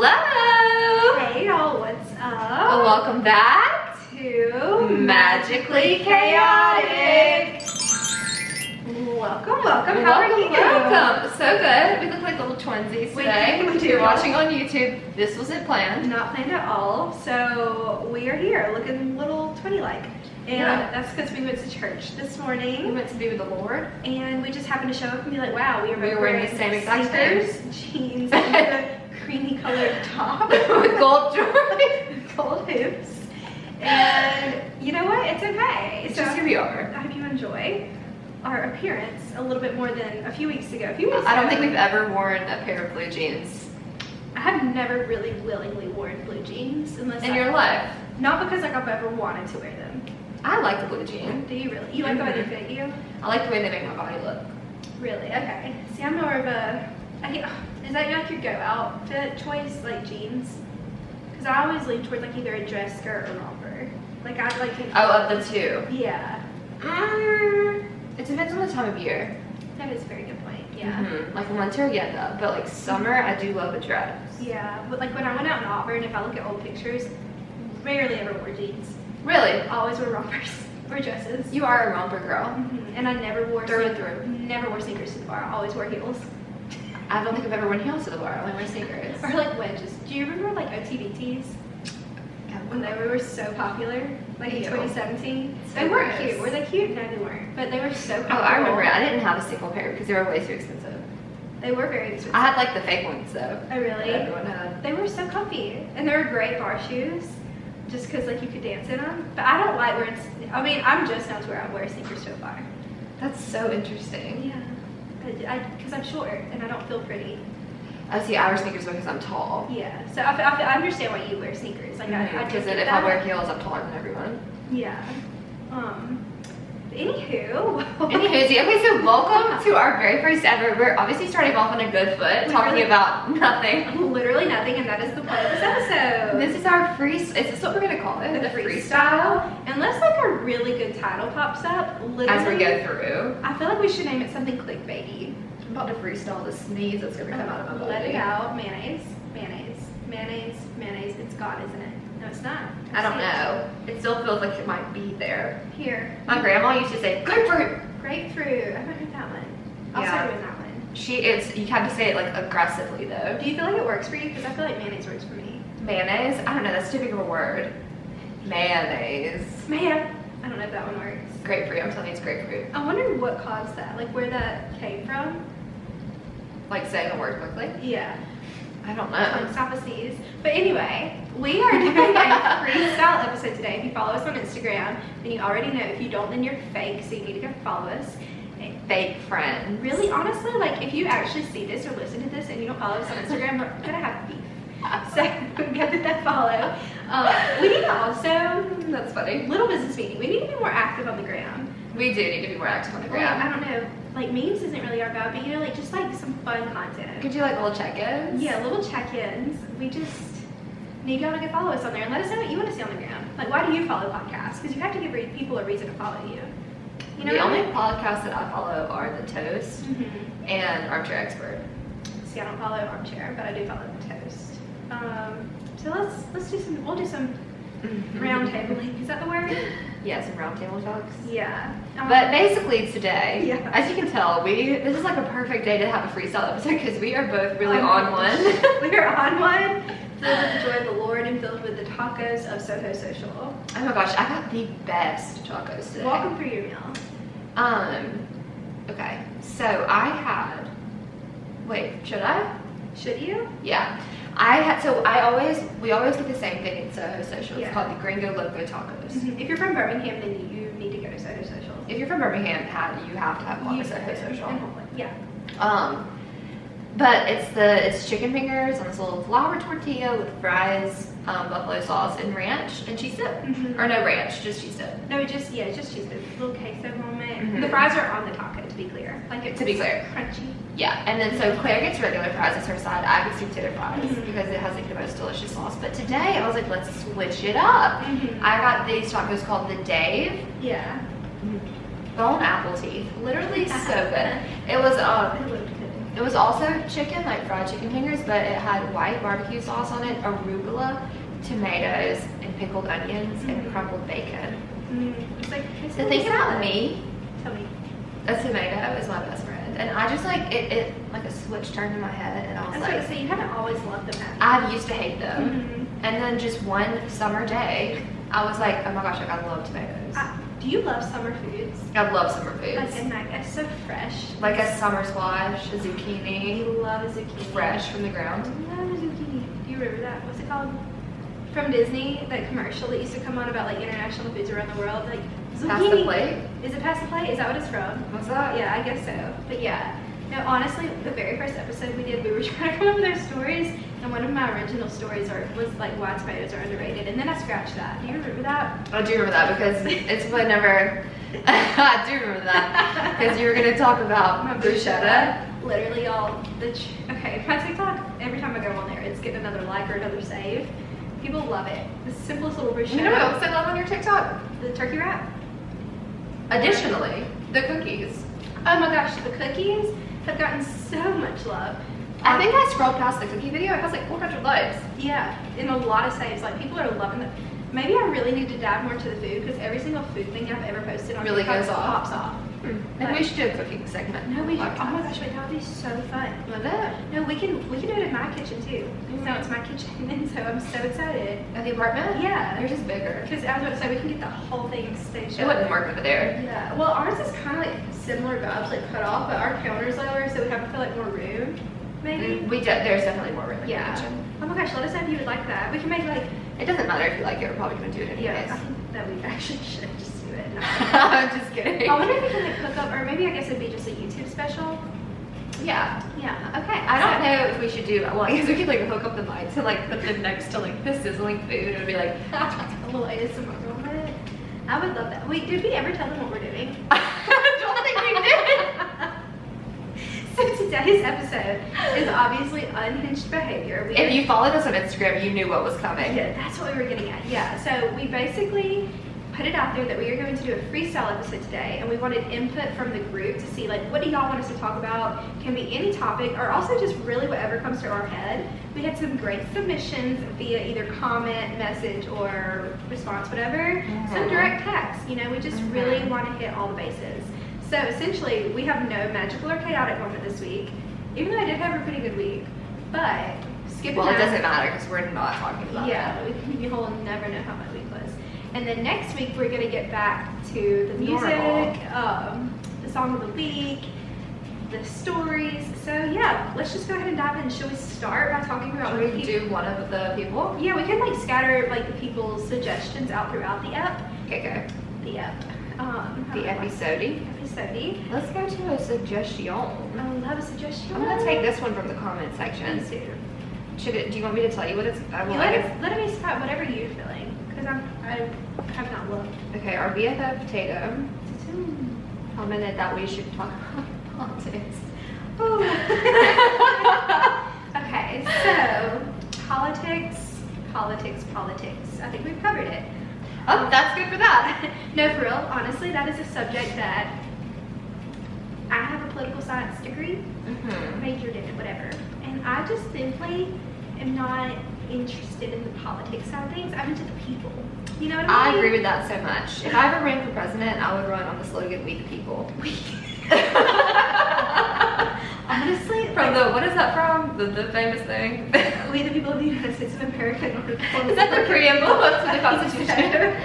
Hello! Hey y'all, what's up? Welcome back to Magically Chaotic. Welcome. How are you? Welcome. So good. We look like little twinsies today. We do. If you're watching on YouTube, this wasn't planned. Not planned at all. So we are here looking little twinny-like. And that's because we went to church this morning. We went to be with the Lord. And we just happened to show up and be like, wow, we were wearing the same exact sneakers, jeans, and a creamy colored top. With gold jewelry. Gold hoops. And you know what? It's okay. It's just who we are. I hope you enjoy our appearance a little bit more than a few weeks ago. I don't think we've ever worn a pair of blue jeans. I have never really willingly worn blue jeans unless in your life. Not because like I've ever wanted to wear them. I like the blue jean. Do you really? You like the way they fit you? I like the way they make my body look. Really? Okay. See, I'm more of a. Is that like your go outfit choice, like jeans? Because I always lean towards like either a dress skirt or romper. Like I like. Of the two. Yeah. It depends on the time of year. That is a very good point. Yeah. Like winter, yeah, but like summer, I do love a dress. Yeah, but like when I went out in Auburn, if I look at old pictures, rarely ever wore jeans. Really? Always wore rompers or dresses. You are a romper girl. And I never wore through and through. Never wore sneakers to the bar. I always wore heels. I don't think I've ever worn heels to the bar. I only wear sneakers. Or like wedges. Do you remember like OTBTs? When they were so popular, like in 2017. So they weren't cute. Were they cute? No, they weren't. But they were so comfortable. Oh, I remember it. I didn't have a single pair because they were way too expensive. They were very expensive. I had like the fake ones though. Oh, really? That everyone had. They were so comfy. And they were great bar shoes. Just because like you could dance in them. But I don't like wearing, I'm just now to where I wear sneakers to a bar. That's so interesting. Yeah. Because I'm short and I don't feel pretty. I see, I wear sneakers because I'm tall. Yeah, so I understand why you wear sneakers. Like because if I wear heels, I'm taller than everyone. Yeah. Anywho. Okay, so welcome to our very first ever. We're obviously starting off on a good foot, talking about nothing. Literally nothing, and that is the point of this episode. This is our is this what we're gonna call it? The freestyle. Unless like a really good title pops up, literally. As we go through. I feel like we should name it something clickbaity. I'm about to freestyle the sneeze that's gonna come out of my body. Let it out. Mayonnaise. It's gone, isn't it? No, it's not. I don't know. It still feels like it might be there. Here. My grandma used to say grapefruit. Grapefruit. I haven't heard that one. I'll start doing that one. You have to say it like aggressively though. Do you feel like it works for you? Because I feel like mayonnaise works for me. Mayonnaise? I don't know. That's too big of a word. Mayonnaise. I don't know if that one works. Grapefruit. I'm telling you, it's grapefruit. I wonder what caused that. Like where that came from. Like saying a word quickly? Yeah. I don't know. Like stop a sneeze. But anyway, we are doing a freestyle episode today. If you follow us on Instagram, then you already know. If you don't, then you're fake, so you need to go follow us. Fake friend. Really, honestly, like if you actually see this or listen to this and you don't follow us on Instagram, we're gonna have beef. So go hit that follow. We need to also, that's funny. Little business meeting. We need to be more active on the gram. We do need to be more active on the gram. I don't know. Like memes isn't really our vibe, but you know, like just like some fun content. Could you like little check-ins? Yeah, little check-ins. We just need y'all to go follow us on there and let us know what you want to see on the gram. Like, why do you follow podcasts? Because you have to give people a reason to follow you. You know, the only podcasts that I follow are The Toast and Armchair Expert. See, I don't follow Armchair, but I do follow The Toast. So let's do some. We'll do some round tabling. Is that the word? Yeah, some round table talks. Yeah. But basically today, as you can tell, this is like a perfect day to have a freestyle episode because we are both really on one. We are on one, filled with the joy of the Lord and filled with the tacos of Soho Social. Oh my gosh, I got the best tacos today. Walk them through your meal. Okay, so I had, wait, should I? Should you? Yeah. We always get the same thing in Soho Social. It's called the Gringo Loco Tacos. If you're from Birmingham, then you need to go to Soho Social. If you're from Birmingham, you have to have one at Soho Social. Yeah. But it's chicken fingers on this little flour tortilla with fries, buffalo sauce, and ranch and cheese dip. Or no ranch, just cheese dip. No, just cheese dip. A little queso moment. The fries are on the taco, to be clear. To be clear. Crunchy. Yeah, and then so Claire gets regular fries as her side. I get sweet potato fries because it has like the most delicious sauce. But today I was like, let's switch it up. I got these tacos called the Dave. Yeah. Bone apple teeth. Literally so good. It was It was also chicken, like fried chicken fingers, but it had white barbecue sauce on it, arugula, tomatoes, and pickled onions, and crumbled bacon. It's like, The thing about me, Tell me. a tomato is my best friend. And I just like, it like a switch turned in my head, and I was like, So you haven't always loved them, have you? I used to hate them. And then just one summer day, I was like, oh my gosh, like I love tomatoes. Do you love summer foods? I love summer foods. Like, and like, it's so fresh. Like a summer squash, a zucchini, You love a zucchini. fresh from the ground. I love a zucchini. Do you remember that? What's it called? From Disney, that commercial that used to come on about like international foods around the world. Like, zucchini. Pass the plate? Is it Pass the Plate? Is that what it's from? What's that? Yeah, I guess so. But yeah. No, honestly, the very first episode we did, we were trying to come up with our stories, and one of my original stories was like why tomatoes are underrated, and then I scratched that. Do you remember that? I do remember that because it's whenever, I do remember that because you were going to talk about My bruschetta. Literally all okay, my TikTok, every time I go on there, it's getting another like or another save. People love it. The simplest little bruschetta. You know what else I love on your TikTok? The turkey wrap. Additionally, the cookies. Oh my gosh, the cookies have gotten so much love. I think I scrolled past the cookie video. It has like 400 likes. Yeah, and a lot of saves. Like, people are loving it. Maybe I really need to dive more into the food, because every single food thing I've ever posted on Really TikTok goes off. pops off. Maybe we should do a cooking segment. No, we. Oh Podcast. my gosh, wait, that would be so fun. Would it? No, we can do it in my kitchen too. So it's my kitchen, and so I'm so excited. At the apartment? Yeah. They're just bigger. Because I was about to say, we can get the whole thing staged It up. wouldn't work over there. Yeah. Well, ours is kind of like similar vibes, like cut off, but our counter's lower, so we have to feel like more room. Maybe. There's definitely more room in Yeah. the kitchen. Oh my gosh, let us know if you would like that. We can make like. It doesn't matter if you like it. We're probably going to do it anyways. Yeah, I think that we actually should just do it. I'm just kidding. I wonder if we can like hook up, or maybe I guess it'd be just a YouTube special. Yeah. Yeah. Okay. I don't know if we should do, well, I guess we could like hook up the mics and like put them next to like the sizzling food and be like, A little ASMR moment. I would love that. Wait, did we ever tell them what we're doing? I don't think we did. So today's episode is obviously unhinged behavior. If you followed us on Instagram, you knew what was coming. Yeah, that's what we were getting at. Yeah, so we basically put it out there that we are going to do a freestyle episode today, and we wanted input from the group to see like, what do y'all want us to talk about? Can be any topic, or also just really whatever comes to our head. We had some great submissions via either comment, message, or response, whatever. Some direct text. You know, we just really want to hit all the bases. So essentially, we have no magical or chaotic moment this week, even though I did have a pretty good week. But skipping Well, it that, doesn't matter because we're not talking about yeah, you will never know how my week was. And then next week we're gonna get back to the music, the song of the week, the stories. So yeah, let's just go ahead and dive in. Should we start by talking about Should we do one of the people? Yeah, we can like scatter like the people's suggestions out throughout the app. Okay, go. The app. The episode. Let's go to a suggestion. I love a suggestion. I'm gonna take this one from the comment section. Please do. Do you want me to tell you what it's? Let me start whatever you're feeling, because I have not looked. Okay, our BFF Tatum commented that we should talk about politics. Okay, so politics. I think we've covered it. Oh, that's good for that. No, for real, honestly, that is a subject that I have a political science degree, majored in it, whatever, and I just simply am not interested in the politics side of things. I'm into the people. You know what I mean? I agree with that so much. If I ever ran for president, I would run on the slogan "We the People." Honestly, From the, what is that from? The famous thing? we the people of the United States of America. Is that the preamble to the Constitution?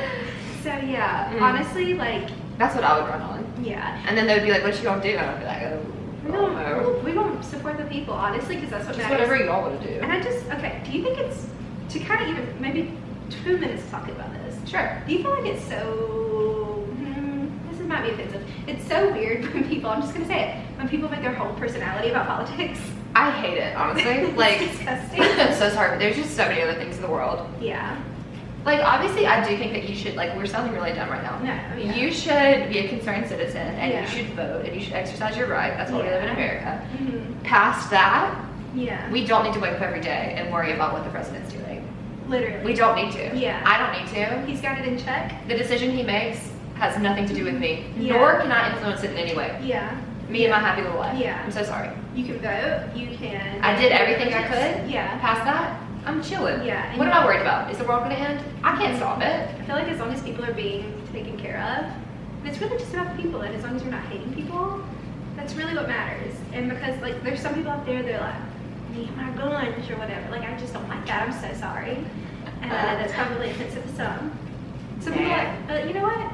So yeah, honestly, like, That's what I would run on. yeah. And then they would be like, "What you gonna do?" And I'd be like, "Oh, We don't support the people, honestly, because that's what just matters. whatever y'all want to do." And I just, okay, do you think it's, to kind of even, maybe 2 minutes talking about this, Sure. do you feel like it's so, this might be offensive, it's so weird when people, I'm just going to say it, when people make their whole personality about politics? I hate it, honestly. It's Like, disgusting. I'm so sorry, but there's just so many other things in the world. Yeah. Like, obviously, I do think that you should, like, we're sounding really dumb right now. No, yeah. You should be a concerned citizen, and Yeah. you should vote, and you should exercise your right. That's why we live in Yeah. America. Mm-hmm. Past that, Yeah. we don't need to wake up every day and worry about what the president's doing. Literally. We don't need to. Yeah. I don't need to. He's got it in check. The decision he makes has nothing to do with me, Yeah. nor can I influence it in any way. Yeah. Me and my happy little life. Yeah. I'm so sorry. You can vote. You can. I did everything I could. Yeah. Past that, I'm chilling. Yeah. What am I worried about? Is the world gonna end? I can't stop it. I feel like as long as people are being taken care of, and it's really just about the people, and as long as you're not hating people, that's really what matters. And because like there's some people out there, they're like, need my guns or whatever. Like I just don't like that. I'm so sorry. And I know that's probably offensive to some. Some people are like, but you know what?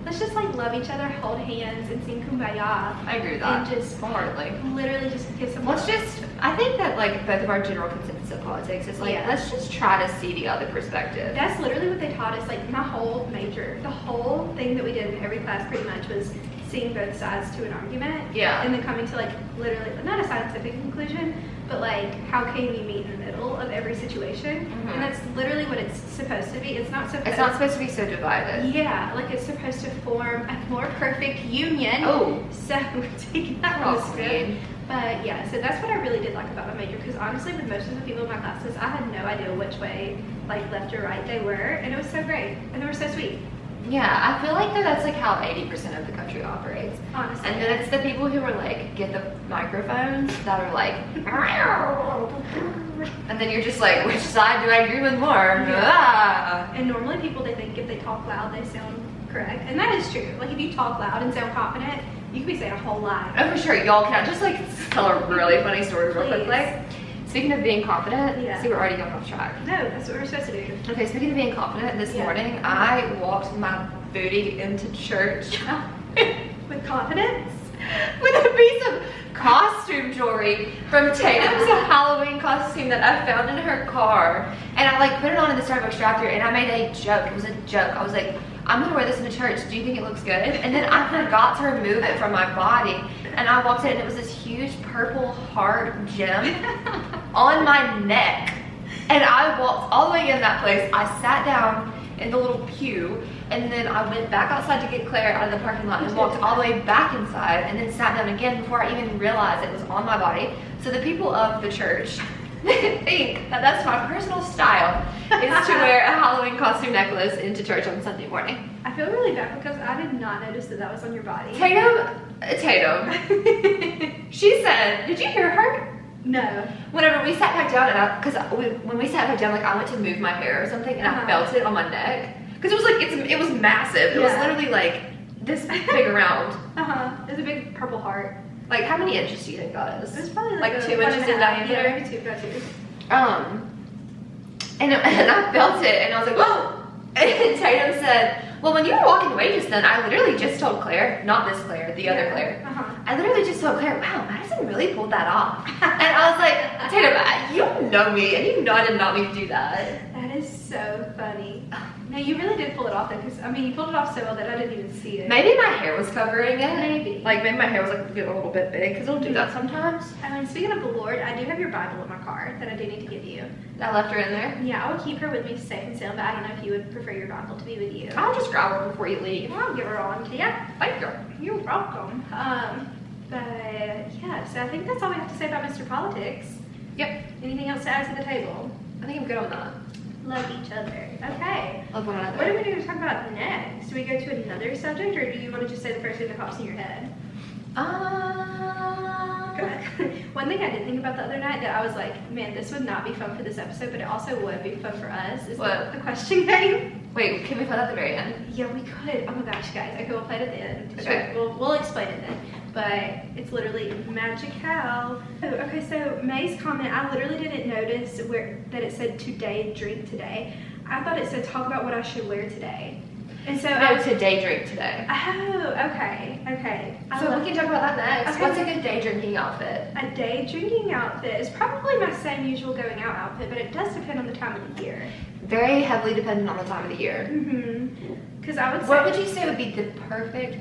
Let's just like love each other, hold hands, and sing Kumbaya. I agree with that. And just wholeheartedly. literally just give some Let's love. just, I think that like both of our general consensus of politics is like, Yeah. let's just try to see the other perspective. That's literally what they taught us. Like my whole major, the whole thing that we did in every class pretty much was seeing both sides to an argument. Yeah. And then coming to like literally, not a scientific conclusion, but like how can we meet in the middle of every situation? Mhm. And that's literally what it's supposed to be. It's not supposed. It's not supposed to be so divided. Yeah, like it's supposed to form a more perfect union. Oh. So we're taking that from the Oh, script. queen. But yeah, so that's what I really did like about my major, because honestly, with most of the people in my classes, I had no idea which way, like left or right they were, and it was so great, and they were so sweet, Yeah, I feel like that's like how 80% of the country operates. honestly. And then it's the people who are like, get the microphones that are like, and then you're just like, which side do I agree with more? Ah. And normally people, they think if they talk loud, they sound correct, and that is true. Like if you talk loud and sound confident, you could be saying a whole lie. Oh, for sure. Y'all can I just like tell a really funny story real Please. quickly? Speaking of being confident, Yeah. see, we're already going off track. No, that's what we're supposed to do. Okay, speaking of being confident, this Yeah. morning I walked my booty into church With confidence. with a piece of costume jewelry from Tatum's Halloween costume that I found in her car. And I like put it on in the Starbucks drive-thru and I made a joke. It was a joke. I was like, I'm gonna wear this into church. Do you think it looks good? And then I forgot to remove it from my body. And I walked in and it was this huge purple heart gem on my neck. And I walked all the way in that place. I sat down in the little pew and then I went back outside to get Claire out of the parking lot and walked all the way back inside and then sat down again before I even realized it was on my body. So the people of the church think that that's my personal style, is to wear a Halloween costume necklace into church on Sunday morning. I feel really bad because I did not notice that that was on your body. Tatum, she said, did you hear her? No. Whenever we sat back down, and when we sat back down, like I went to move my hair or something, and I felt it on my neck, because it was like it was massive. It was literally like this big around. It was a big purple heart. Like how many inches do you think that is? It was probably like a 2 1.5. inches in diameter. Yeah, maybe 2, about 2. And I felt it, and I was like, whoa! And Tatum said, well, when you were walking away just then, I literally just told Claire, not this Claire, the other Claire. I literally just told Claire, wow, Madison really pulled that off. And I was like, Tatum, you know me, and you know I did not mean to do that. That is so funny. No, you really did pull it off though, because I mean, you pulled it off so well that I didn't even see it. Maybe my hair was covering it. Maybe. Like maybe my hair was like getting a little bit big, because it'll do that sometimes. I mean, speaking of the Lord, I do have your Bible in my car that I do need to give you. I left her in there. Yeah, I will keep her with me safe and sound, but I don't know if you would prefer your Bible to be with you. I'll just grab her before you leave. I'll give her on to you. Thank you. You're welcome. But yeah, so I think that's all we have to say about Mr. Politics. Yep. Anything else to add to the table? I think I'm good on that. Love each other. Okay. Love one another. What are we going to talk about next? Do we go to another subject, or do you want to just say the first thing that pops in your head? One thing I did think about the other night that I was like, man, this would not be fun for this episode, but it also would be fun for us, is What? the question game. Wait, can we put that at the very end? Yeah, we could. Oh my gosh, guys. Okay, we'll play it at the end. Okay. Sure, we'll explain it then. But it's literally magical. Oh, okay, so May's comment, I literally didn't notice that it said today, drink today. I thought it said talk about what I should wear today. And so No, today drink today. Oh, okay. So we can talk about that next. Okay. What's a good day drinking outfit? A day drinking outfit is probably my same usual going out outfit, but it does depend on the time of the year. Very heavily dependent on the time of the year. Because I would say What would you say would be the perfect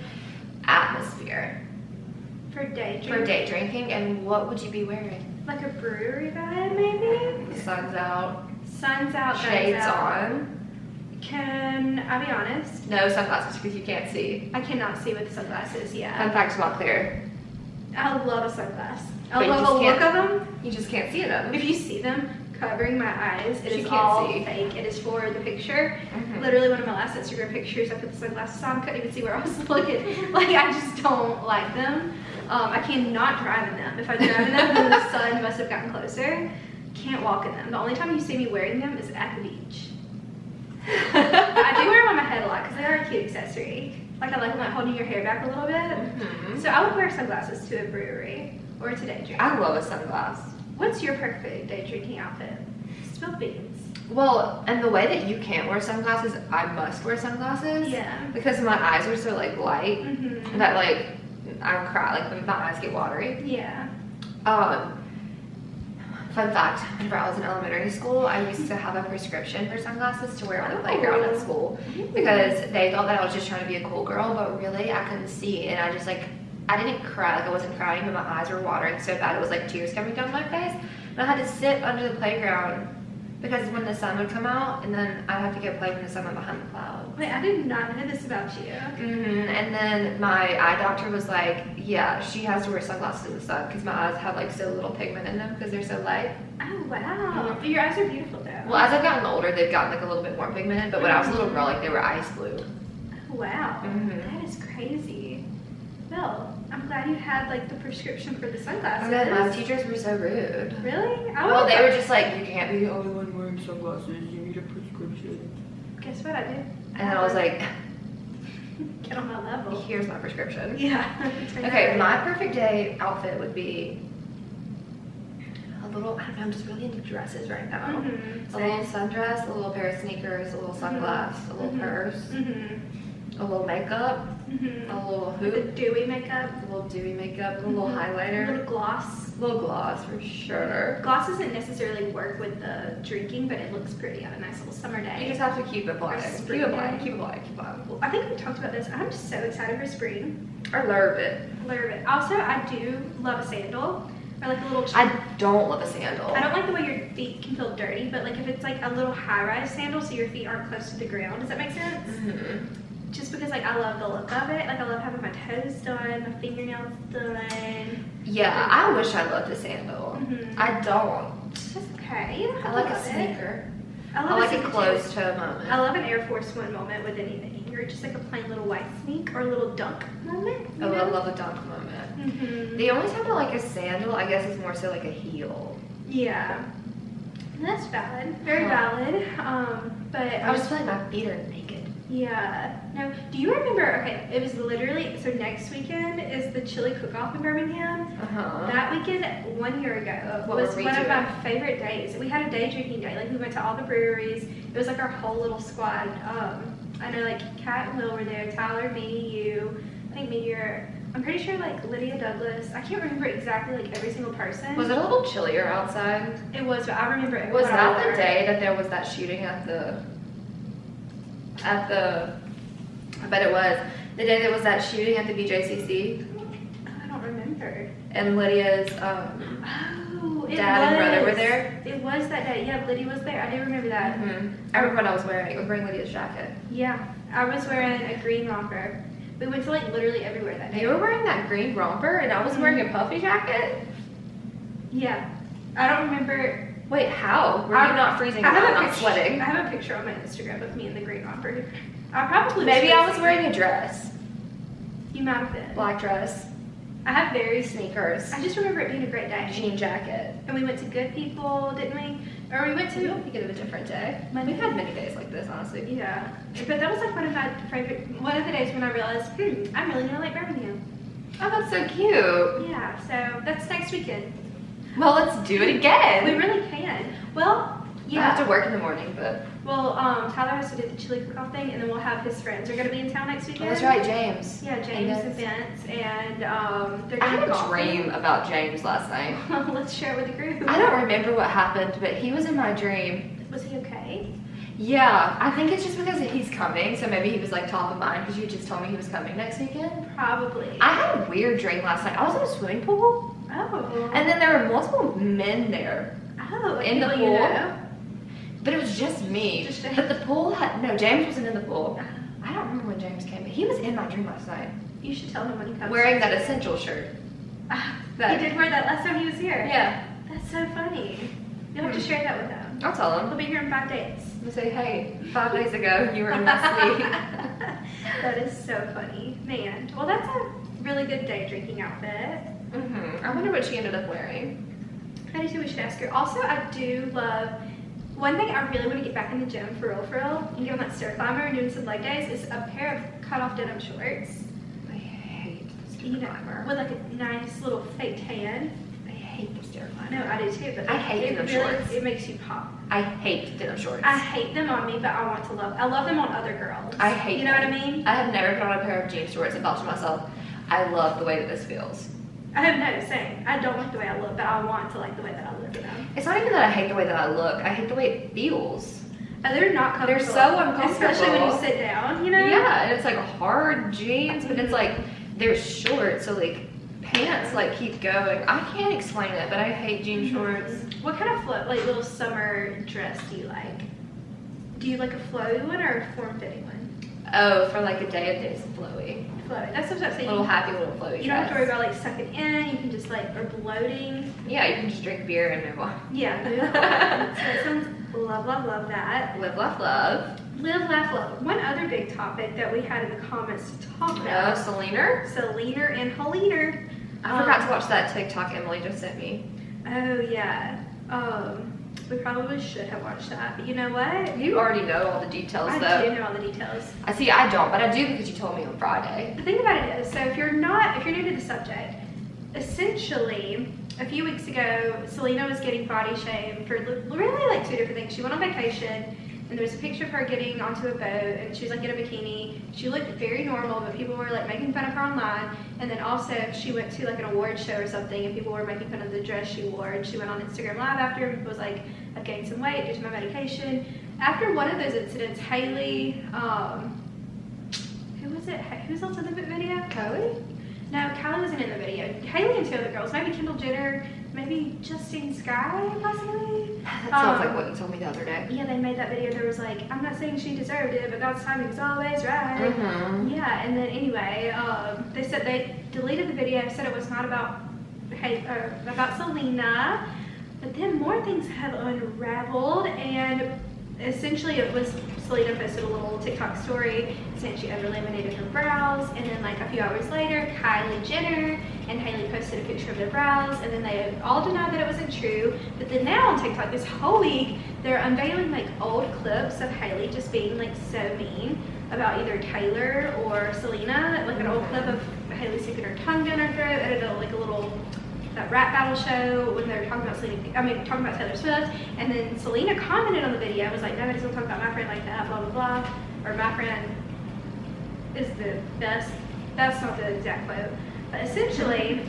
atmosphere for day drinking? for day drinking, and what would you be wearing? Like a brewery vibe, maybe? The sun's out, Sun's out, guns shades out. on. Can I be honest? No sunglasses because you can't see. I cannot see with sunglasses, Fun yeah. fact about Claire, I love a sunglass. I But you love just the look can't- of them. you just can't see them. If you see them covering my eyes, it She is can't all see. fake. It is for the picture. Mhm. Literally one of my last Instagram pictures, I put the sunglasses on, couldn't even see where I was looking. Like, I just don't like them. I cannot drive in them. If I drive in them, then the sun must have gotten closer. Can't walk in them. The only time you see me wearing them is at the beach. I do wear them on my head a lot because they are a cute accessory. Like I like them like holding your hair back a little bit. So I would wear sunglasses to a brewery or to day drink. I love a sunglass. What's your perfect day drinking outfit? Spill the beans. Well, and the way that you can't wear sunglasses, I must wear sunglasses. Yeah. Because my eyes are so like light that like I cry, like my eyes get watery. Yeah. Fun fact, whenever I was in elementary school, I used to have a prescription for sunglasses to wear on the playground at school because they thought that I was just trying to be a cool girl, but really I couldn't see, and I just like, I didn't cry, like I wasn't crying, but my eyes were watering so bad it was like tears coming down my face, and I had to sit under the playground because when the sun would come out, and then I'd have to go play when the sun went behind the clouds. Wait, I did not know this about you. And then my eye doctor was like, yeah, she has to wear sunglasses in the sun because my eyes have like so little pigment in them because they're so light. Oh, wow. But your eyes are beautiful though. Well, as I've gotten older, they've gotten like a little bit more pigmented, but when I was a little girl, like they were ice blue. Oh, wow. That is crazy. Well, I'm glad you had like the prescription for the sunglasses. And then my teachers were so rude. Really? Well, they were just like, you can't be the only one wearing sunglasses, you need a prescription. Guess what I did? And then I was like, get on my level. here's my prescription. Yeah. Okay, my perfect day outfit would be a little, I don't know, I'm just really into dresses right now. A little sundress, a little pair of sneakers, a little sunglass, a little purse, a little makeup, a little hoop. The dewy makeup. A little dewy makeup, a little highlighter. A little gloss. A little gloss for sure. Gloss doesn't necessarily work with the drinking, but it looks pretty on a nice little summer day. You just have to keep it blind. Keep it blind, keep it blind, keep it blind. Well, I think we talked about this. I'm just so excited for spring. I love it. Love it. Also, I do love a sandal. Or like a little... I don't love a sandal. I don't like the way your feet can feel dirty, but like if it's like a little high-rise sandal so your feet aren't close to the ground. Does that make sense? Just because like I love the look of it. Like I love having my toes done, my fingernails done. Yeah, I wish I loved a sandal. I don't. That's okay. You don't have I like to a love sneaker. I I like a sneaker closed too. toe moment. I love an Air Force One moment with anything. Or just like a plain little white sneak or a little dunk moment. Oh, I love a dunk moment. The only time I like a sandal, I guess, is more so like a heel. Yeah. That's valid. Very valid. But I just feel like my feet are naked. Yeah. No. Do you remember? Okay, it was literally so next weekend is the chili cook-off in Birmingham. That weekend 1 year ago was one of my favorite days. We had a day drinking day. Like we went to all the breweries. It was like our whole little squad. I know like Kat and Will were there. Tyler, me, you. I think me, I'm pretty sure like Lydia Douglas. I can't remember exactly like every single person. Was it a little chillier outside? It was, but I remember it. Was that the day that there was that shooting at the I bet it was the day there was that shooting at the BJCC? I don't remember. And Lydia's dad and brother were there? It was that day. Yeah, Lydia was there. I do remember that. I remember what I was wearing. I was wearing Lydia's jacket. Yeah, I was wearing a green romper. We went to like literally everywhere that day. You were wearing that green romper and I was wearing a puffy jacket? Yeah. I don't remember. Wait, how? Were you not freezing out, not sweating? I have a picture on my Instagram of me in the green romper. I probably Maybe I was wearing a dress. You might have been. Black dress. I have very sneakers. I just remember it being a great day. Jean jacket. And we went to Good People, didn't we? Or we went to... I don't think it was a different day. We've had many days like this, honestly. Yeah. But that was like one of my favorite... One of the days when I realized, I'm really gonna like Birmingham. Oh, that's so cute. Yeah, so that's next weekend. Well, let's do it again. We really can. Well, yeah. I have to work in the morning, but... Well, Tyler has to do the chili cook-off thing, and then we'll have his friends. They're going to be in town next weekend. Oh, that's right, James. Yeah, James and Vince, and they're going to I had a dream about James last night. Let's share it with the group. I don't remember what happened, but he was in my dream. Was he okay? Yeah, I think it's just because he's coming, so maybe he was like top of mind because you just told me he was coming next weekend. Probably. I had a weird dream last night. I was in a swimming pool. Oh. And then there were multiple men there. Oh, like in the pool. You know? But it was just me. But the pool had, no, James wasn't in the pool. I don't remember when James came, but he was in my dream last night. You should tell him when he comes. Wearing that essential shirt. He did wear that last time he was here. Yeah. That's so funny. You'll have to share that with him. I'll tell him. He'll be here in 5 days. I'll say, hey, 5 days ago you were in my sleep. That is so funny. Man. Well, that's a really good day drinking outfit. I wonder what she ended up wearing. I do too, we should ask her. Also, I do love, one thing I really want to get back in the gym for real, and get on that stair climber and doing some leg days, is a pair of cut off denim shorts. I hate the stair climber. With like a nice little fake tan. I hate the stair climber. No, I do too, but I hate denim shorts. It makes you pop. I hate denim shorts. I hate them on me, but I love them on other girls. I hate You know them. what I mean? I have never put on a pair of jean shorts and thought to myself, I love the way that this feels. I have no saying. I don't like the way I look, but I want to like the way that I look in them. It's not even that I hate the way that I look. I hate the way it feels. They're not comfortable. They're so uncomfortable. Especially when you sit down, you know? Yeah, and it's like hard jeans, but it's like, they're short, so like pants like keep going. I can't explain it, but I hate jean shorts. What kind of like little summer dress do you like? Do you like a flowy one or a form-fitting one? Oh, for like a day of days of flowy. Flowy. That's what I'm saying. Little happy little flowy You don't have to worry dress. about like sucking in. You can just like, or bloating. Yeah, you can just drink beer and move on. Yeah, move on. So that sounds, love that. Live, laugh, love. Live, laugh, love. One other big topic that we had in the comments to talk Oh, about. Selena? Selena and Helena. I forgot to watch that TikTok Emily just sent me. Oh yeah. We probably should have watched that, but you know what? You already know all the details I though. do know all the details. I see, I don't, but I do because you told me on Friday. The thing about it is, so if you're new to the subject, essentially, a few weeks ago, Selena was getting body shamed for really like two different things. She went on vacation, and there was a picture of her getting onto a boat, and she was like in a bikini. She looked very normal, but people were like making fun of her online. And then also, she went to like an award show or something, and people were making fun of the dress she wore. And she went on Instagram Live after, and was like, "I've gained some weight due to my medication." After one of those incidents, Haley, who was it? Who's else in the video? Chloe? No, Kylie wasn't in the video. Haley and two other girls, maybe Kendall Jenner, maybe Justine Skye, possibly. That sounds like what you told me the other day. Yeah, they made that video. There was like, I'm not saying she deserved it, but God's timing is always right. Yeah, and then anyway, they said they deleted the video, said it was not about about Selena, but then more things have unraveled, and essentially it was Selena posted a little TikTok story saying she over-laminated her brows, and then like a few hours later, Kylie Jenner and Haley posted a picture of their brows, and then they all denied that it wasn't true. But then now on TikTok this whole week, they're unveiling like old clips of Haley just being like so mean about either Taylor or Selena, like an old clip of Haley sticking her tongue down her throat at like a little that rap battle show when they were talking about talking about Taylor Swift, and then Selena commented on the video, was like, nobody's gonna talk about my friend like that, blah blah blah, or my friend is the best. That's not the exact quote, but essentially,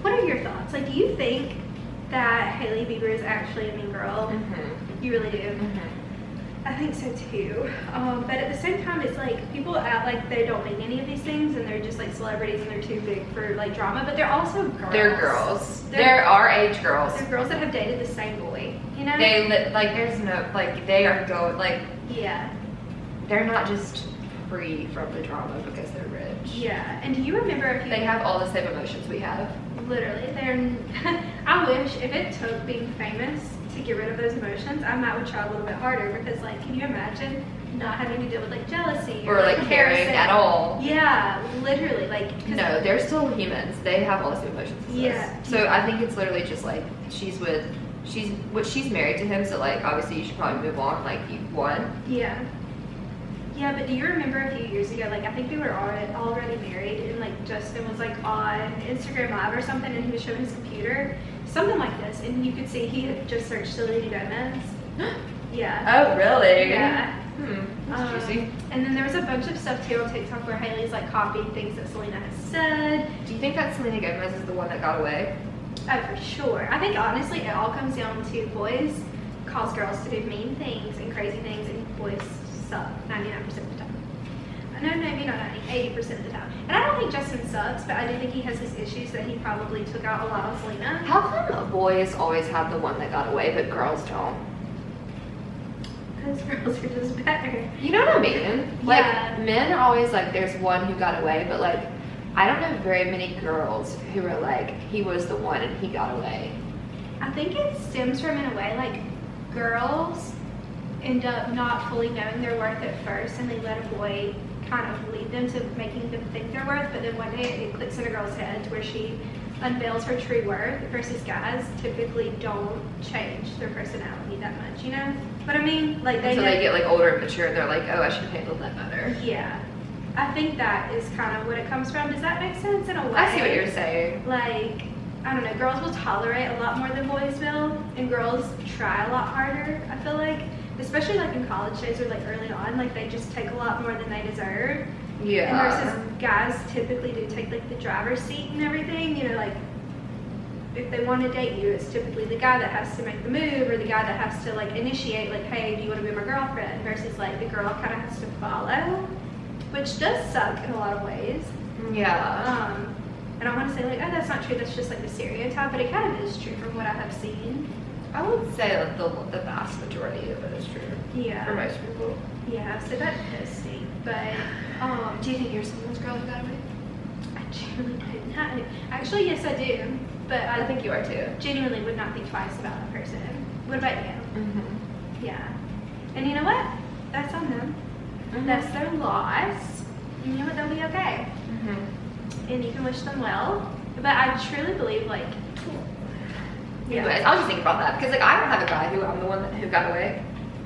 what are your thoughts? Like, do you think that Hailey Bieber is actually a mean girl? You really do? I think so too, but at the same time, it's like people act like they don't mean any of these things, and they're just like celebrities, and they're too big for like drama. But they're also girls. They're girls. They're our age girls. They're girls that have dated the same boy. You know? They like there's no like they are going like Yeah. they're not just free from the drama because they're rich. Yeah. And do you remember if you? They have all the same emotions we have. Literally, they're. I wish if it took being famous to get rid of those emotions, I might would try a little bit harder, because like, can you imagine not having to deal with like jealousy Or like caring comparison? at all. Yeah, literally, like. No, they're still humans. They have all the same emotions as Yeah. us. So I think it's literally just like she's married to him, so like obviously you should probably move on. Like you won. Yeah. Yeah, but do you remember a few years ago, like I think we were already married, and like Justin was like on Instagram Live or something, and he was showing his computer, something like this, and you could see he had just searched Selena Gomez. Yeah. Oh really? Yeah. That's juicy. And then there was a bunch of stuff too on TikTok where Hailey's like copying things that Selena has said. Do you think that Selena Gomez is the one that got away? Oh, for sure. I think honestly it all comes down to boys cause girls to do mean things and crazy things, and boys suck 99% of the time. No, maybe not 90, 80% of the time. And I don't think Justin sucks, but I do think he has his issues that he probably took out a lot on Selena. How come boys always have the one that got away, but girls don't? Because girls are just better. You know what I mean? Like, Yeah. men are always like, there's one who got away, but like, I don't know very many girls who are like, he was the one and he got away. I think it stems from, in a way, like girls end up not fully knowing their worth at first, and they let a boy kind of lead them to making them think their worth, but then one day it clicks in a girl's head to where she unveils her true worth, versus guys typically don't change their personality that much, you know what I mean? Like they get like older and mature and they're like, oh, I should have handled that better. Yeah. I think that is kind of what it comes from. Does that make sense in a way? I see what you're saying. Like, I don't know, girls will tolerate a lot more than boys will, and girls try a lot harder, I feel like. Especially like in college days or like early on, like they just take a lot more than they deserve. Yeah. And versus guys typically do take like the driver's seat and everything, you know, like if they want to date you, it's typically the guy that has to make the move, or the guy that has to like initiate, like, hey, do you want to be my girlfriend? Versus like the girl kind of has to follow, which does suck in a lot of ways. Yeah. And I want to say like, oh, that's not true, that's just like the stereotype, but it kind of is true from what I have seen. I would say like the vast majority of it is true. Yeah. For most people. Yeah, so that does stink. But do you think you're someone's girl who got away? I genuinely would not. Actually, yes, I do. But I think you are too. Genuinely would not think twice about that person. What about you? Mm-hmm. Yeah. And you know what? That's on them. Mm-hmm. That's their loss. And you know what? They'll be okay. Mm-hmm. And you can wish them well. But I truly believe, like, yeah. Anyways, I was just thinking about that because like I don't have a guy who I'm the one who got away.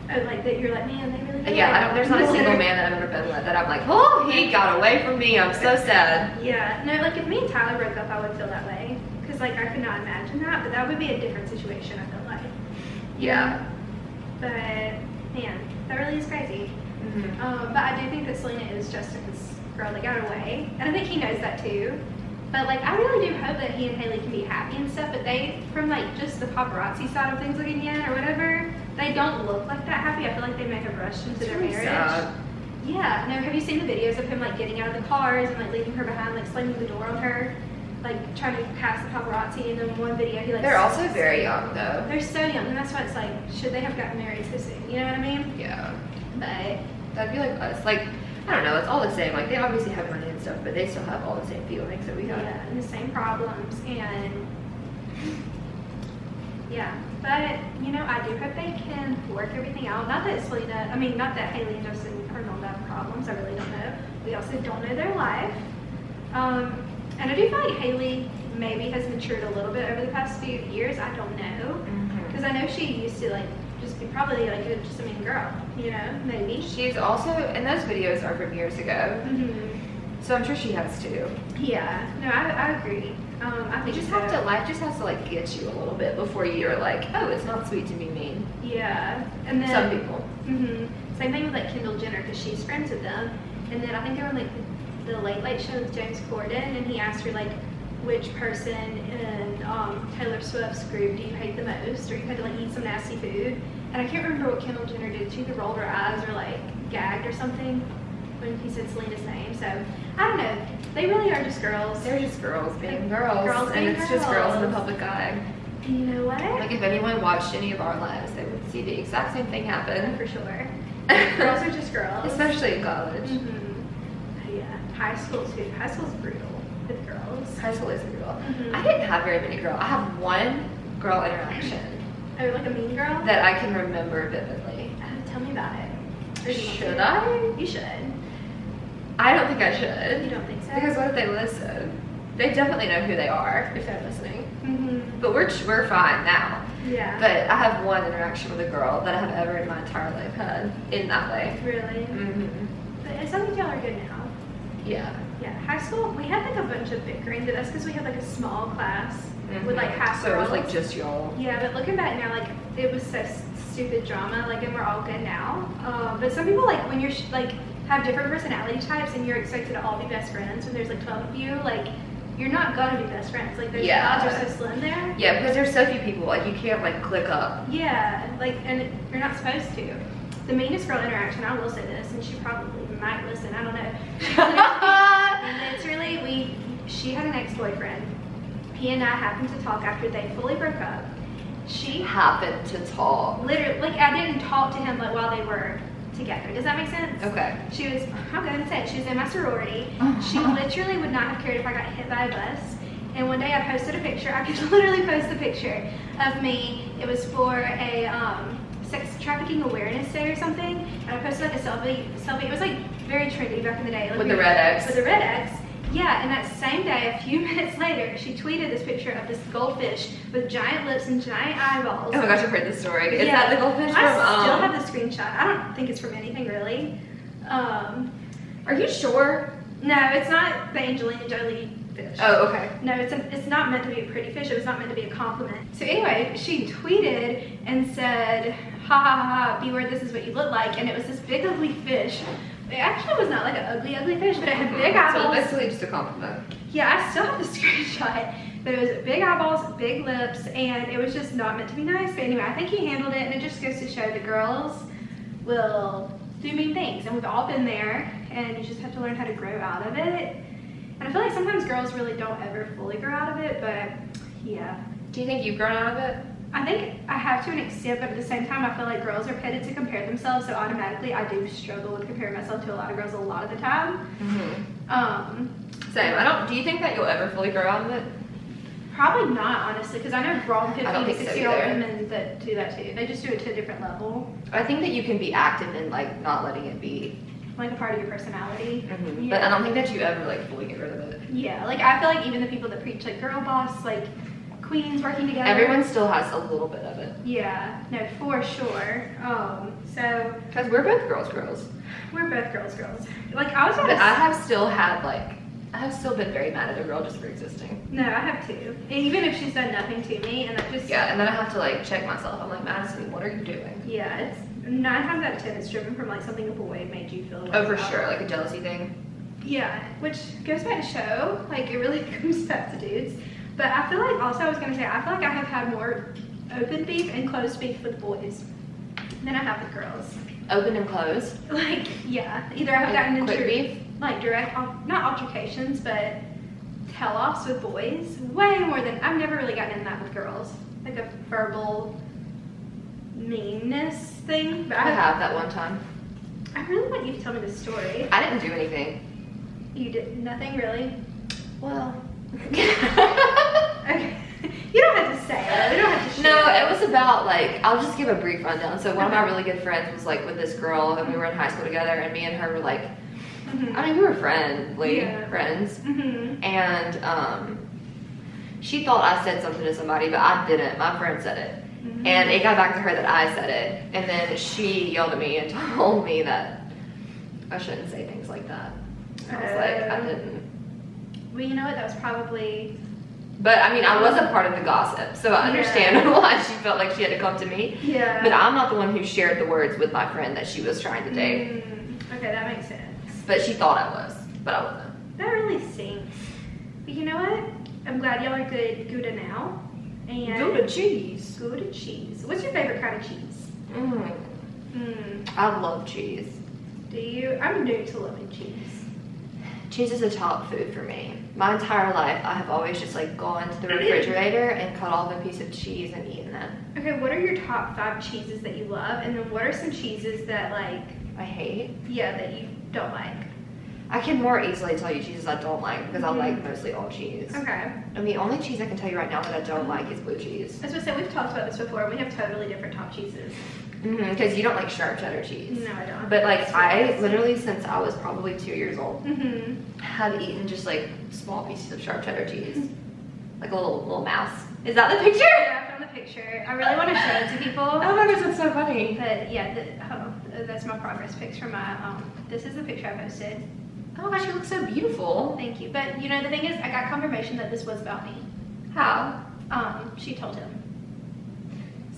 Oh, like that you're like, man, they really did. Yeah, there's not a single man that I've ever been with that I'm like, oh, he got away from me. I'm so sad. Yeah, no, like if me and Tyler broke up, I would feel that way. Because like I could not imagine that, but that would be a different situation, I feel like. Yeah. But man, that really is crazy. Mm-hmm. But I do think that Selena is Justin's girl that got away. And I think he knows that too. But like, I really do hope that he and Haley can be happy and stuff, but they, from like just the paparazzi side of things looking in or whatever, they don't look like that happy. I feel like they may have rushed into their marriage. Sad. Yeah, no, have you seen the videos of him like getting out of the cars and like leaving her behind, like slamming the door on her, like trying to pass the paparazzi? And then one video he like... They're also very young though. They're so young, and that's why it's like, should they have gotten married so soon? You know what I mean? Yeah. But... That'd be like us. Like, I don't know, it's all the same. Like, they obviously have money and stuff, but they still have all the same feelings that we have. Yeah, and the same problems, and yeah. But, you know, I do hope they can work everything out. Not that Selena, I mean, not that Haley and Justin are known to have problems. I really don't know. We also don't know their life. And I do feel like Haley maybe has matured a little bit over the past few years. I don't know. Because I know she used to, like, just be probably like just a mean girl, you know, maybe. She's also, and those videos are from years ago, so I'm sure she has too. Yeah, no, I agree. I think you just have to, life just has to like get you a little bit before you're like, oh, it's not sweet to be mean. Yeah, and then some people. Same thing with like Kendall Jenner, because she's friends with them. And then I think they were on like the Late Late Show with James Corden, and he asked her like, which person in Taylor Swift's group do you hate the most, or you had to like eat some nasty food? And I can't remember what Kendall Jenner did. She either rolled her eyes or like gagged or something when he said Selena's name. So I don't know. They really are just girls. They're just girls being like, girls, and it's just girls in the public eye. And you know what? Like if anyone watched any of our lives, they would see the exact same thing happen. For sure. Girls are just girls. Especially in college. Yeah. High school too. High school's brutal with girls. High school is brutal. I didn't have very many girls. I have one girl interaction. Oh, like a mean girl? That I can remember vividly. Tell me about it. Or should I? You should. I don't think I should. You don't think so? Because what if they listen? They definitely know who they are if they're listening. But we're fine now. Yeah. But I have one interaction with a girl that I have ever in my entire life had in that way. Really? But it sounds like y'all are good now. Yeah. Yeah. High school, we had like a bunch of bickering, but that's because we had like a small class with like half So it girls. was like just y'all. Yeah, but looking back now, like it was so stupid drama, like, and we're all good now. But some people, like, when you're like have different personality types and you're expected to all be best friends when there's like 12 of you, like you're not gonna be best friends. Like those odds are so slim there. Yeah, because there's so few people, like you can't like click up. Yeah, like, and you're not supposed to. The meanest girl interaction, I will say this, and she probably might listen, I don't know. Literally, she had an ex-boyfriend. He and I happened to talk after they fully broke up. She happened to talk. Literally, like I didn't talk to him like while they were together. Does that make sense? Okay. She was, I'll go ahead and say it, she was in my sorority. She literally would not have cared if I got hit by a bus. And one day I posted a picture, I could literally post a picture of me. It was for a Sex Trafficking Awareness Day or something, and I posted like a selfie. It was like very trendy back in the day. Like With the red X. With the red X. Yeah, and that same day, a few minutes later, she tweeted this picture of this goldfish with giant lips and giant eyeballs. Oh my gosh, I've heard this story. Is Yeah, that the goldfish I from, still have the screenshot. I don't think it's from anything really. Are you sure? No, it's not the Angelina Jolie fish. Oh, okay. No, it's not meant to be a pretty fish. It was not meant to be a compliment. So anyway, she tweeted and said, ha ha ha, B-word, this is what you look like. And it was this big ugly fish. It actually was not like an ugly fish, but it had big eyeballs. So basically just a compliment. Yeah, I still have the screenshot. But it was big eyeballs, big lips, and it was just not meant to be nice. But anyway, I think he handled it, and it just goes to show that girls will do mean things. And we've all been there, and you just have to learn how to grow out of it. And I feel like sometimes girls really don't ever fully grow out of it, but yeah. Do you think you've grown out of it? I think I have to an extent, but at the same time, I feel like girls are pitted to compare themselves, so automatically I do struggle with comparing myself to a lot of girls a lot of the time. Same. Do you think that you'll ever fully grow out of it? Probably not, honestly, because I know grown 50 don't to think so 60-year-old either. women that do that too. They just do it to a different level, I think that you can be active in like not letting it be. like a part of your personality. Yeah. But I don't think that you ever like fully get rid of it. Yeah, like I feel like even the people that preach like girl boss, like queens working together. Everyone still has a little bit of it. Yeah, no, for sure. So Because we're both girls. we're both girls. Like I was But I have still been very mad at a girl just for existing. No, I have too. Even if she's done nothing to me, and that just Yeah, and then I have to like check myself. I'm like, Madison, what are you doing? Yeah, it's 9 times out of 10 it's driven from like something a boy made you feel. Oh, for sure, like a jealousy thing. Yeah, which goes back to show, like it really comes back to dudes. But I feel like also I was gonna say I feel like I have had more open beef and closed beef with boys than I have with girls. Open and closed. Like yeah, either I have gotten into Quick beef. like direct, not altercations, but tell-offs with boys way more than I've never really gotten in that with girls, like a verbal meanness thing. But I have that one time. I really want you to tell me the story. I didn't do anything. You did nothing really. Well. Okay. You don't have to say it. You don't have to share. No, it was about like, I'll just give a brief rundown. So one of my really good friends was like with this girl and we were in high school together and me and her were like, I mean, we were friends. And she thought I said something to somebody, but I didn't. My friend said it. And it got back to her that I said it. And then she yelled at me and told me that I shouldn't say things like that. I was like, I didn't. Well, you know what? That was probably... But I mean, I was a part of the gossip, so I understand why she felt like she had to come to me. Yeah. But I'm not the one who shared the words with my friend that she was trying to date. Okay, that makes sense. But she thought I was, but I wasn't. That really stinks. But you know what? I'm glad y'all are good Gouda now. And Gouda cheese. Gouda cheese. What's your favorite kind of cheese? I love cheese. Do you? I'm new to loving cheese. Cheese is a top food for me. My entire life, I have always just like gone to the refrigerator and cut off a piece of cheese and eaten it. Okay, what are your top 5 cheeses that you love? And then what are some cheeses that like, I hate. yeah, that you don't like? I can more easily tell you cheeses I don't like because I like mostly all cheese. Okay. And the only cheese I can tell you right now that I don't like is blue cheese. I was gonna say, we've talked about this before. We have totally different top cheeses. Because you don't like sharp cheddar cheese. No, I don't. But like I literally, since I was probably 2 years old, Mm-hmm. have eaten just like small pieces of sharp cheddar cheese. Like a little mouse. Is that the picture? Yeah, I found the picture. I really want to show it to people. Oh my gosh, that's so funny. But yeah, that's my progress pics from my, this is the picture I posted. Oh my gosh, you look so beautiful. Thank you. But you know, the thing is, I got confirmation that this was about me. How? She told him.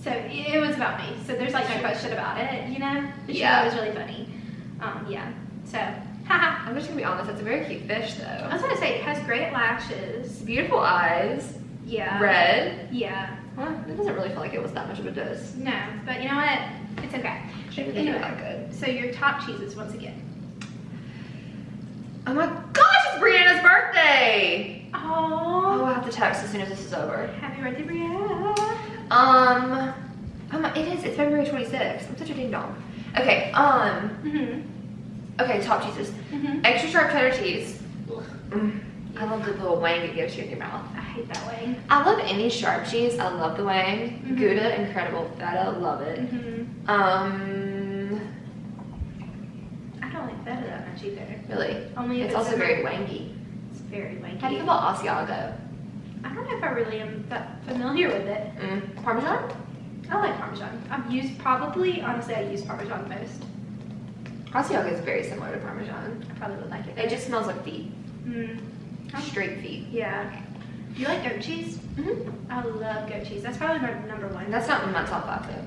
So it was about me. So there's like no question about it, you know? But she thought it was really funny. Yeah. So, haha. I'm just gonna be honest, that's a very cute fish I though. was gonna say, it has great lashes. Beautiful eyes. Yeah. Red. Yeah. Well, it doesn't really feel like it was that much of a dose. No, but you know what? It's okay. She really did that good. So your top cheeses once again. Oh my gosh, it's Brianna's birthday! Oh, I'll have to text as soon as this is over. happy birthday, Brianna. It is, it's February 26th. I'm such a ding dong. Okay, okay, top cheeses. Extra sharp cheddar cheese. I love the little wang it gives you in your mouth. I hate that way. I love any sharp cheese. I love the wang. Gouda, incredible. Feta, love it. I don't like feta that much either. Really? Only if it's also in very my- wangy. It's very wanky. How do you feel about Asiago? I don't know if I really am that familiar with it. Parmesan? I like Parmesan. Honestly, I use Parmesan most. Asiago is very similar to Parmesan. I probably would like it. It just smells like feet. Mm. Straight feet. Yeah. Do you like goat cheese? I love goat cheese. That's probably my number one. That's not in my top 5 though.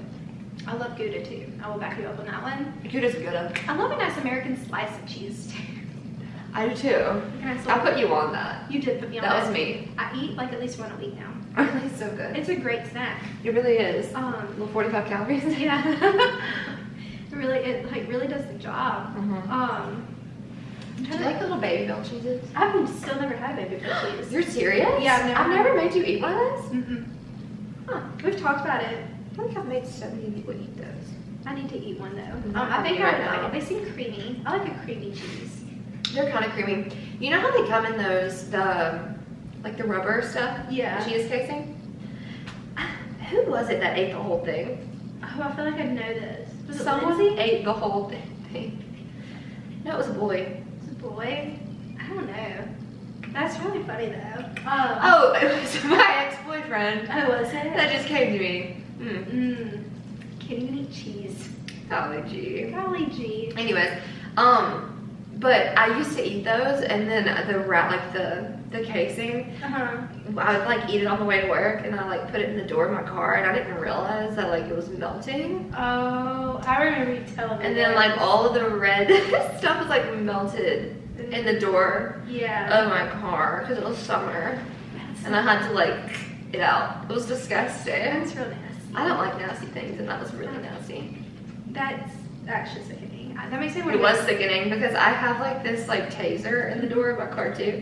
I love Gouda too. I will back you up on that one. Gouda's good. I love a nice American slice of cheese too. I do too. I put you on that. You did put me on That was me. I eat like at least one a week now. It's so good. It's a great snack. It really is. Little 45 calories. Yeah. it really does the job. Do you like the little baby bell cheeses? I've still never had baby bell cheese. You're serious? Yeah, I've never made you eat one of those. Huh. We've talked about it. I feel like I've made so many people eat those. I need to eat one though. Not I think hungry I would right like now. it. They seem creamy. I like a creamy cheese. They're kind of creamy. You know how they come in those, like the rubber stuff? Yeah. The cheese casing? Who was it that ate the whole thing? Oh, I feel like I know this. Was it Someone Lindsay? ate the whole thing. No, it was a boy. Was it a boy? I don't know. That's really funny though. Oh, it was my ex-boyfriend. Oh, was it? That just came to me. Can't even eat cheese. Golly gee. Golly gee. Anyways, but I used to eat those, and then the casing, Uh-huh. I would like eat it on the way to work, and I like put it in the door of my car, and I didn't realize that like it was melting. Oh, I remember you telling me. And then like all of the red stuff was like melted in the door Yeah. of my car because it was summer, and I had to like it out. It was disgusting. That's real nasty. I don't like nasty things, and that was really nasty. That's actually sickening. That makes me want It to. was sickening because I have like this like taser in the door of my car too,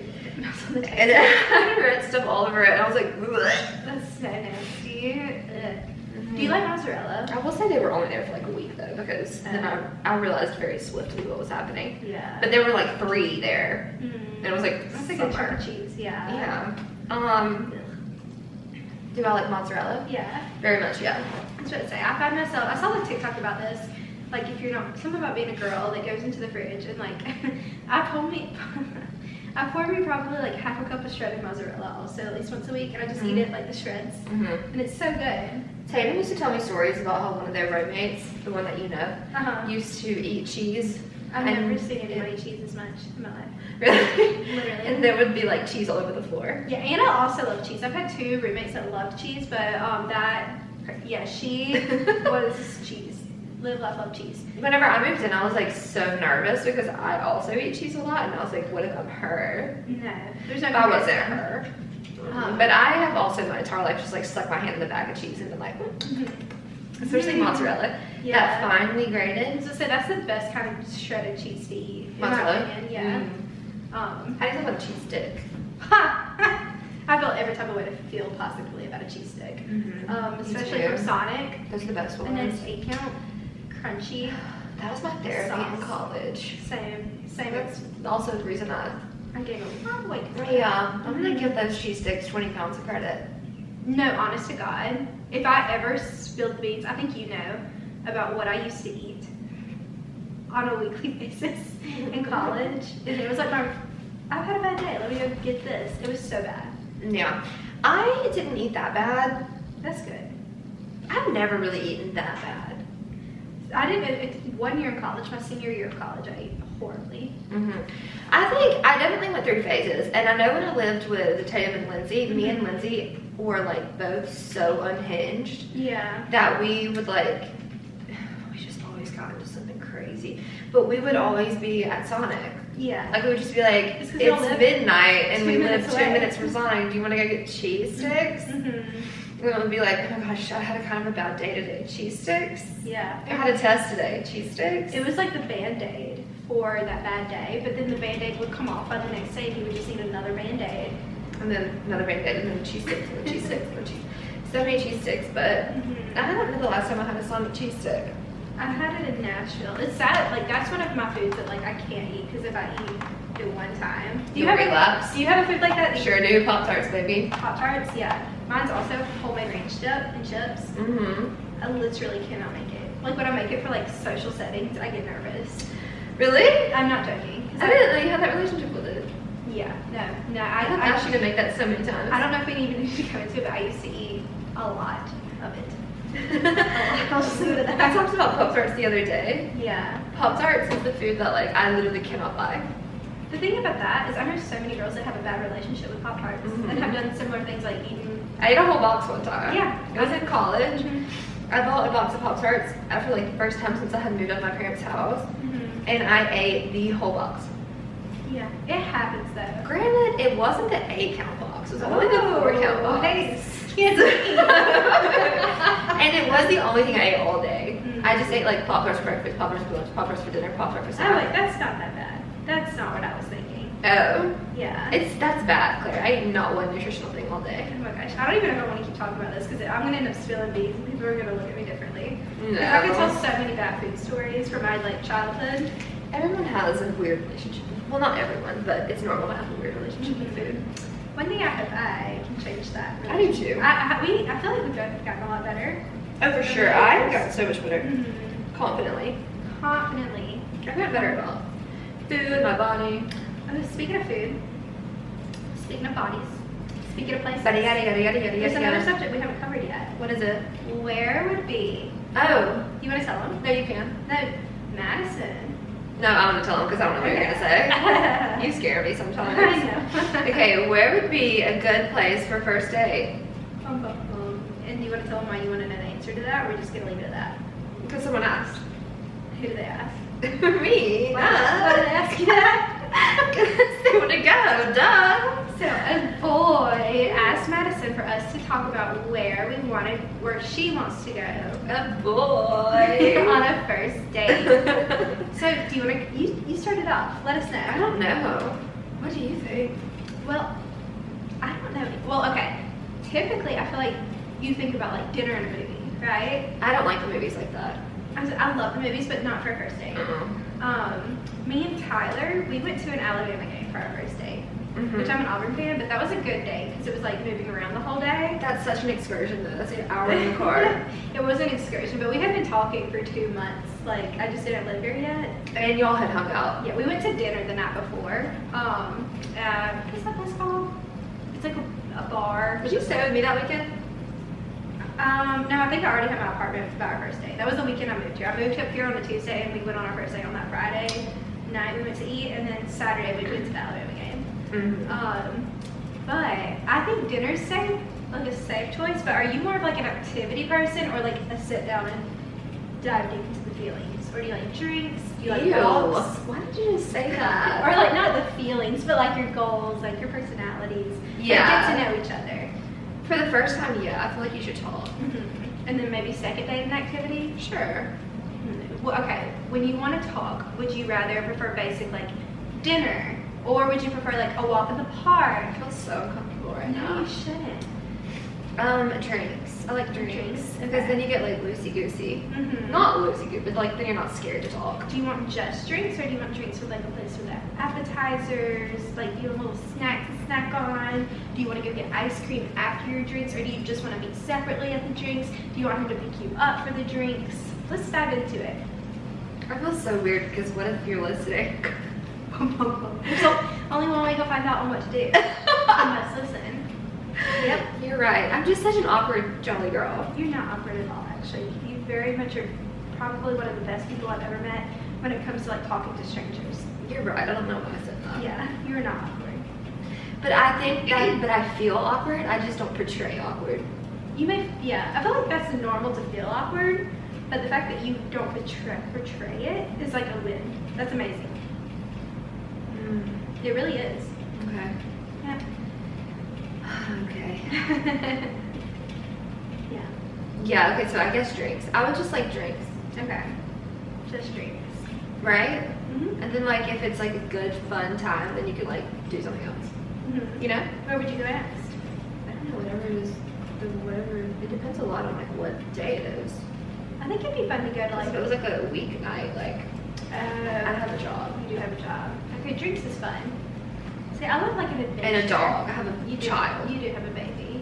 And and it had red stuff all over it, and I was like, "Bleh." that's so nasty. Ugh. Do you like mozzarella? I will say they were only there for like a week though, because then I realized very swiftly what was happening. Yeah. But there were like 3 there, and it was like That's a good summer. chunk of cheese. Yeah. Yeah. Do I like mozzarella? Yeah. Very much, yeah. I was about to say, I find myself, I saw like TikTok about this, like if you're not, something about being a girl that goes into the fridge and like, I pour me probably like half a cup of shredded mozzarella also at least once a week, and I just eat it like the shreds, and it's so good. Tatum used to tell me stories about how one of their roommates, the one that you know, used to eat cheese. I've and never seen anybody eat cheese as much in my life. Really? Literally. And there would be like cheese all over the floor. Yeah, Anna also loved cheese. I've had 2 roommates that loved cheese, but she was cheese. Live, laugh, love cheese. Whenever I moved in, I was like so nervous because I also eat cheese a lot, and I was like, what if I'm her? No, there's no. If I wasn't comparison. her. But I have also my entire life just like stuck my hand in the bag of cheese and been like, especially mozzarella. Yeah. That finely grated. So that's the best kind of shredded cheese to eat. In Mozzarella? my opinion, yeah. How do you feel about a cheese stick? I feel every type of way to feel positively about a cheese stick. Especially too. from Sonic. Those are the best ones. And then steak count, crunchy. That was my therapy in Sauce. college. Same. That's also the reason I gained a lot of weight. Yeah, I'm gonna give those cheese sticks 20 pounds of credit. No, honest to God, if I ever spilled the beans, I think you know about what I used to eat on a weekly basis in college. And it was like I've had a bad day, let me go get this. It was so bad. Yeah, I didn't eat that bad. That's good. I've never really eaten that bad. I didn't, 1 year in college, my senior year of college, I ate horribly. I think I definitely went through phases, and I know when I lived with Tatum and Lindsay, me and Lindsay were like both so unhinged Yeah. that we would like, we just always got into something crazy, but we would always be at Sonic. Yeah. Like, we would just be like, It's 'cause we all it's live midnight and 2 we live minutes 2 away. minutes from Sonic. Do you want to go get cheese sticks? Mm-hmm. And it would be like, oh my gosh, I had a kind of a bad day today. Cheese sticks? Yeah. I had a test today. Cheese sticks? It was like the Band-Aid for that bad day, but then the Band-Aid would come off by the next day and he would just need another Band-Aid. And then another Band-Aid, and then cheese sticks, and then cheese sticks, and then cheese. So many cheese sticks, but I don't know the last time I had a Sonic cheese stick. I had it in Nashville. It's sad, like that's one of my foods that like I can't eat because if I eat it one time. Do you You'll have relapse. do you have a food like that? Sure do. Pop-Tarts, baby. Pop-Tarts, yeah. Mine's also homemade ranch dip and chips. I literally cannot make it. Like when I make it for like social settings, I get nervous. Really? I'm not joking. I didn't know you had that relationship with it. Yeah, no, I asked you to make that so many times. I don't know if we even need to go into it, but I used to eat a lot of it. I'll just leave it at that. I talked about Pop-Tarts the other day. Yeah. Pop-Tarts is the food that like I literally cannot buy. The thing about that is I know so many girls that have a bad relationship with Pop-Tarts and have done similar things like eating. I ate a whole box one time. Yeah. It was in college. I bought a box of Pop-Tarts after like the first time since I had moved out of my parents' house. And I ate the whole box. Yeah, it happens though. Granted, it wasn't the 8-count box. It was only the 4-count box. Hey, And it was the only thing I ate all day. I just ate like Pop-Tarts for breakfast, Pop-Tarts for lunch, Pop-Tarts for dinner, Pop-Tarts for Oh, supper. wait, that's not that bad. That's not what I was thinking. Oh. Yeah. That's bad, Claire. I ate not one nutritional thing all day. Oh my gosh, I don't even know if I want to keep talking about this because I'm gonna end up spilling beans and people are gonna look at me differently. No. I could tell so many bad food stories from my like childhood. Everyone has a weird relationship. Well, not everyone, but it's normal to have a weird relationship with food. One thing I can change that. I do too. I feel like we've gotten a lot better. Oh, for sure. I've gotten so much better. Confidently. Confidently. I've gotten better about food, my body. Oh, speaking of food, speaking of bodies, speaking of places, Yada, yada, yada, yada, yada, there's another yada. subject we haven't covered yet. What is it? Where would be? Oh. You want to tell them? No, you can. No, Madison. No, I want to tell them because I don't know what you're going to say. You scare me sometimes. I know. Okay, where would be a good place for first date? And do you want to tell them why you want to know the answer to that, or are we just going to leave it at that? Because someone asked. Who did they ask? Me. Why did they ask you that? Because they want to go, duh. So a boy asked Madison for us to talk about where she wants to go A boy. on a first date. So do you want to? You start it off. Let us know. I don't know. What do you think? Well, I don't know. Well, okay. Typically, I feel like you think about like dinner and a movie, right? I don't like the movies like that. I love the movies, but not for a first date. Me and Tyler, we went to an Alabama game for our first date, which I'm an Auburn fan, but that was a good day because it was like moving around the whole day. That's such an excursion though. That's an hour in the car. It was an excursion, but we had been talking for 2 months. Like, I just didn't live here yet. And y'all had hung out. Yeah, we went to dinner the night before. What is that place called? It's like a bar. Did you stay with me that weekend? No, I think I already had my apartment by our first day. That was the weekend I moved here. I moved up here on a Tuesday, and we went on our first day on that Friday night. We went to eat, and then Saturday we went to the Alabama game. But I think dinner's safe, like a safe choice. But are you more of like an activity person, or like a sit down and dive deep into the feelings? Or do you like drinks? Do you like walks? Why did you just say that? Or like not the feelings, but like your goals, like your personalities. Yeah. Like, get to know each other. For the first time, yeah, I feel like you should talk. And then maybe second date and activity? Sure. Well, okay, when you want to talk, would you rather prefer basic like dinner? Or would you prefer like a walk in the park? I feel so uncomfortable right No, now. you shouldn't. Drinks. I like drinks. Drinks, Because okay. then you get like loosey-goosey. Mhm. Not loosey-goosey, but like then you're not scared to talk. Do you want just drinks, or do you want drinks with like a place with appetizers, like you have a little snack to snack on? Do you want to go get ice cream after your drinks, or do you just want to meet separately at the drinks? Do you want him to pick you up for the drinks? Let's dive into it. I feel so weird because what if you're listening? There's only one way to find out on what to do. You must listen. Yep, you're right. I'm just such an awkward, jolly girl. You're not awkward at all, actually. You very much are probably one of the best people I've ever met when it comes to like talking to strangers. You're right. I don't know why I said that. Yeah, you're not awkward. But I think that I feel awkward. I just don't portray awkward. You may, yeah. I feel like that's normal to feel awkward, but the fact that you don't portray it is like a win. That's amazing. It really is. Okay. Yeah. Okay. Yeah. Yeah, okay, so I guess drinks. I would just like drinks, Okay. Just drinks. right? Mhm. And then like if it's like a good fun time, then you could like do something else. Mhm. You know? Where would you go next? I don't know, whatever it is, whatever. It depends a lot on like what day it is. I think it'd be fun to go to Like like. if it was like a weeknight, like I have a job. You do have a job. Okay, drinks is fun. See, I love like an adventure. And a dog. I have a You do, child. You do have a baby.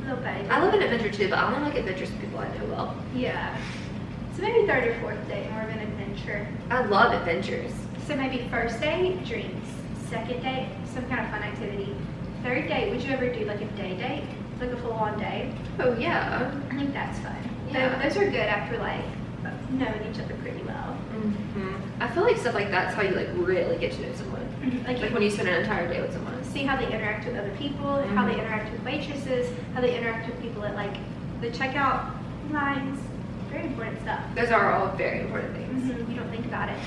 Little baby. I love an adventure too, but I only like adventures with people I know well. Yeah. So maybe third or fourth date, more of an adventure. I love adventures. So maybe first date, drinks. Second date, some kind of fun activity. Third date, would you ever do like a day date? Like a full-on day? Oh yeah. I think that's fun. Yeah. Those are good after like knowing each other pretty well. I feel like stuff like that's how you like really get to know someone. Like Like when you spend an entire day with someone. see how they interact with other people, how they interact with waitresses, how they interact with people at like the checkout lines. Very important stuff. Those are all very important things. You don't think about it,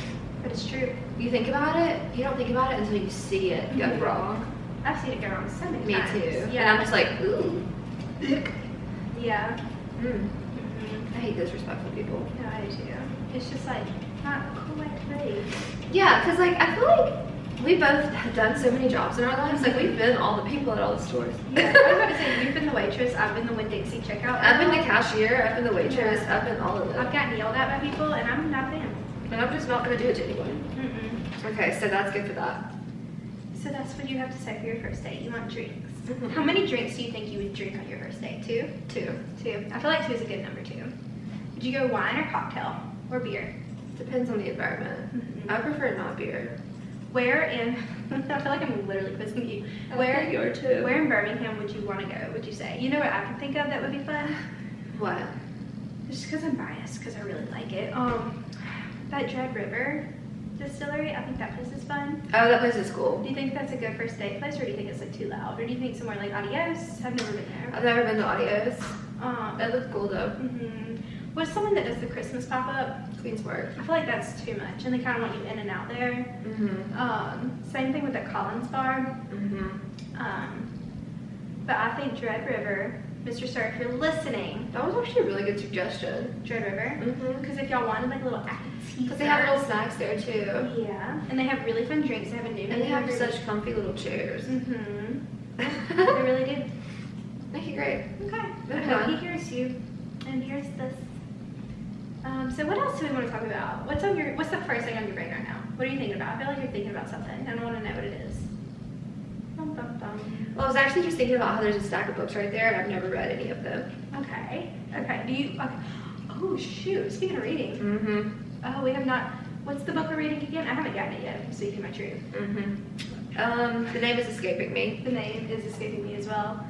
but it's true. You think about it, you don't think about it until you see it go wrong. I've seen it go wrong so many Me times. too. Yeah. And I'm just like, ooh. Yeah. I hate disrespectful people. No, I do too. It's just like not a cool way to be. Yeah, because like I feel like we both have done so many jobs in our lives. Like we've been all the people at all the stores. Yeah, I was about to say, you've been the waitress, I've been the Winn-Dixie checkout. I've been the cashier, I've been the waitress, I've been all of I've them. gotten yelled at by people, and I'm not them. And I'm just not going to do it to anyone. Okay, so that's good for that. So that's what you have to say for your first date. You want drinks. How many drinks do you think you would drink on your first date? Two? Two. I feel like two is a good number too. Would you go wine or cocktail or beer? Depends on the environment. I prefer not beer. Where in? I feel like I'm literally quizzing you. Where you are too. Where in Birmingham would you want to go? Would you say? You know what I can think of that would be fun? What? Just because I'm biased, because I really like it. That Dread River distillery, I think that place is fun. Oh, that place is cool. Do you think that's a good first date place, or do you think it's like too loud, or do you think somewhere like Adios? I've never been there. I've never been to Adios. It looks cool though. What's someone that does the Christmas pop up? Queensburg. I feel like that's too much, and they kind of want you in and out there. Same thing with the Collins Bar. But I think Dread River, Mr. Sir, if you're listening, That was actually a really good suggestion. Dread River, because if y'all wanted like a little appetizer, Because they have little snacks there too. yeah, and they have really fun drinks. They have a new And they have menu. such comfy little chairs. They really do. Okay, great. Okay. I Moving hope on. he hears you, and here's this. So what else do we want to talk about? What's the first thing on your brain right now? What are you thinking about? I feel like you're thinking about something, and I want to know what it is. Bum, bum, bum. Well, I was actually just thinking about how there's a stack of books right there, and I've never read any of them. Okay. Do you? Okay. Oh shoot! Speaking of reading. Oh, we have not. What's the book we're reading again? I haven't gotten it yet. I'm speaking my truth. The name is escaping me. The name is escaping me as well.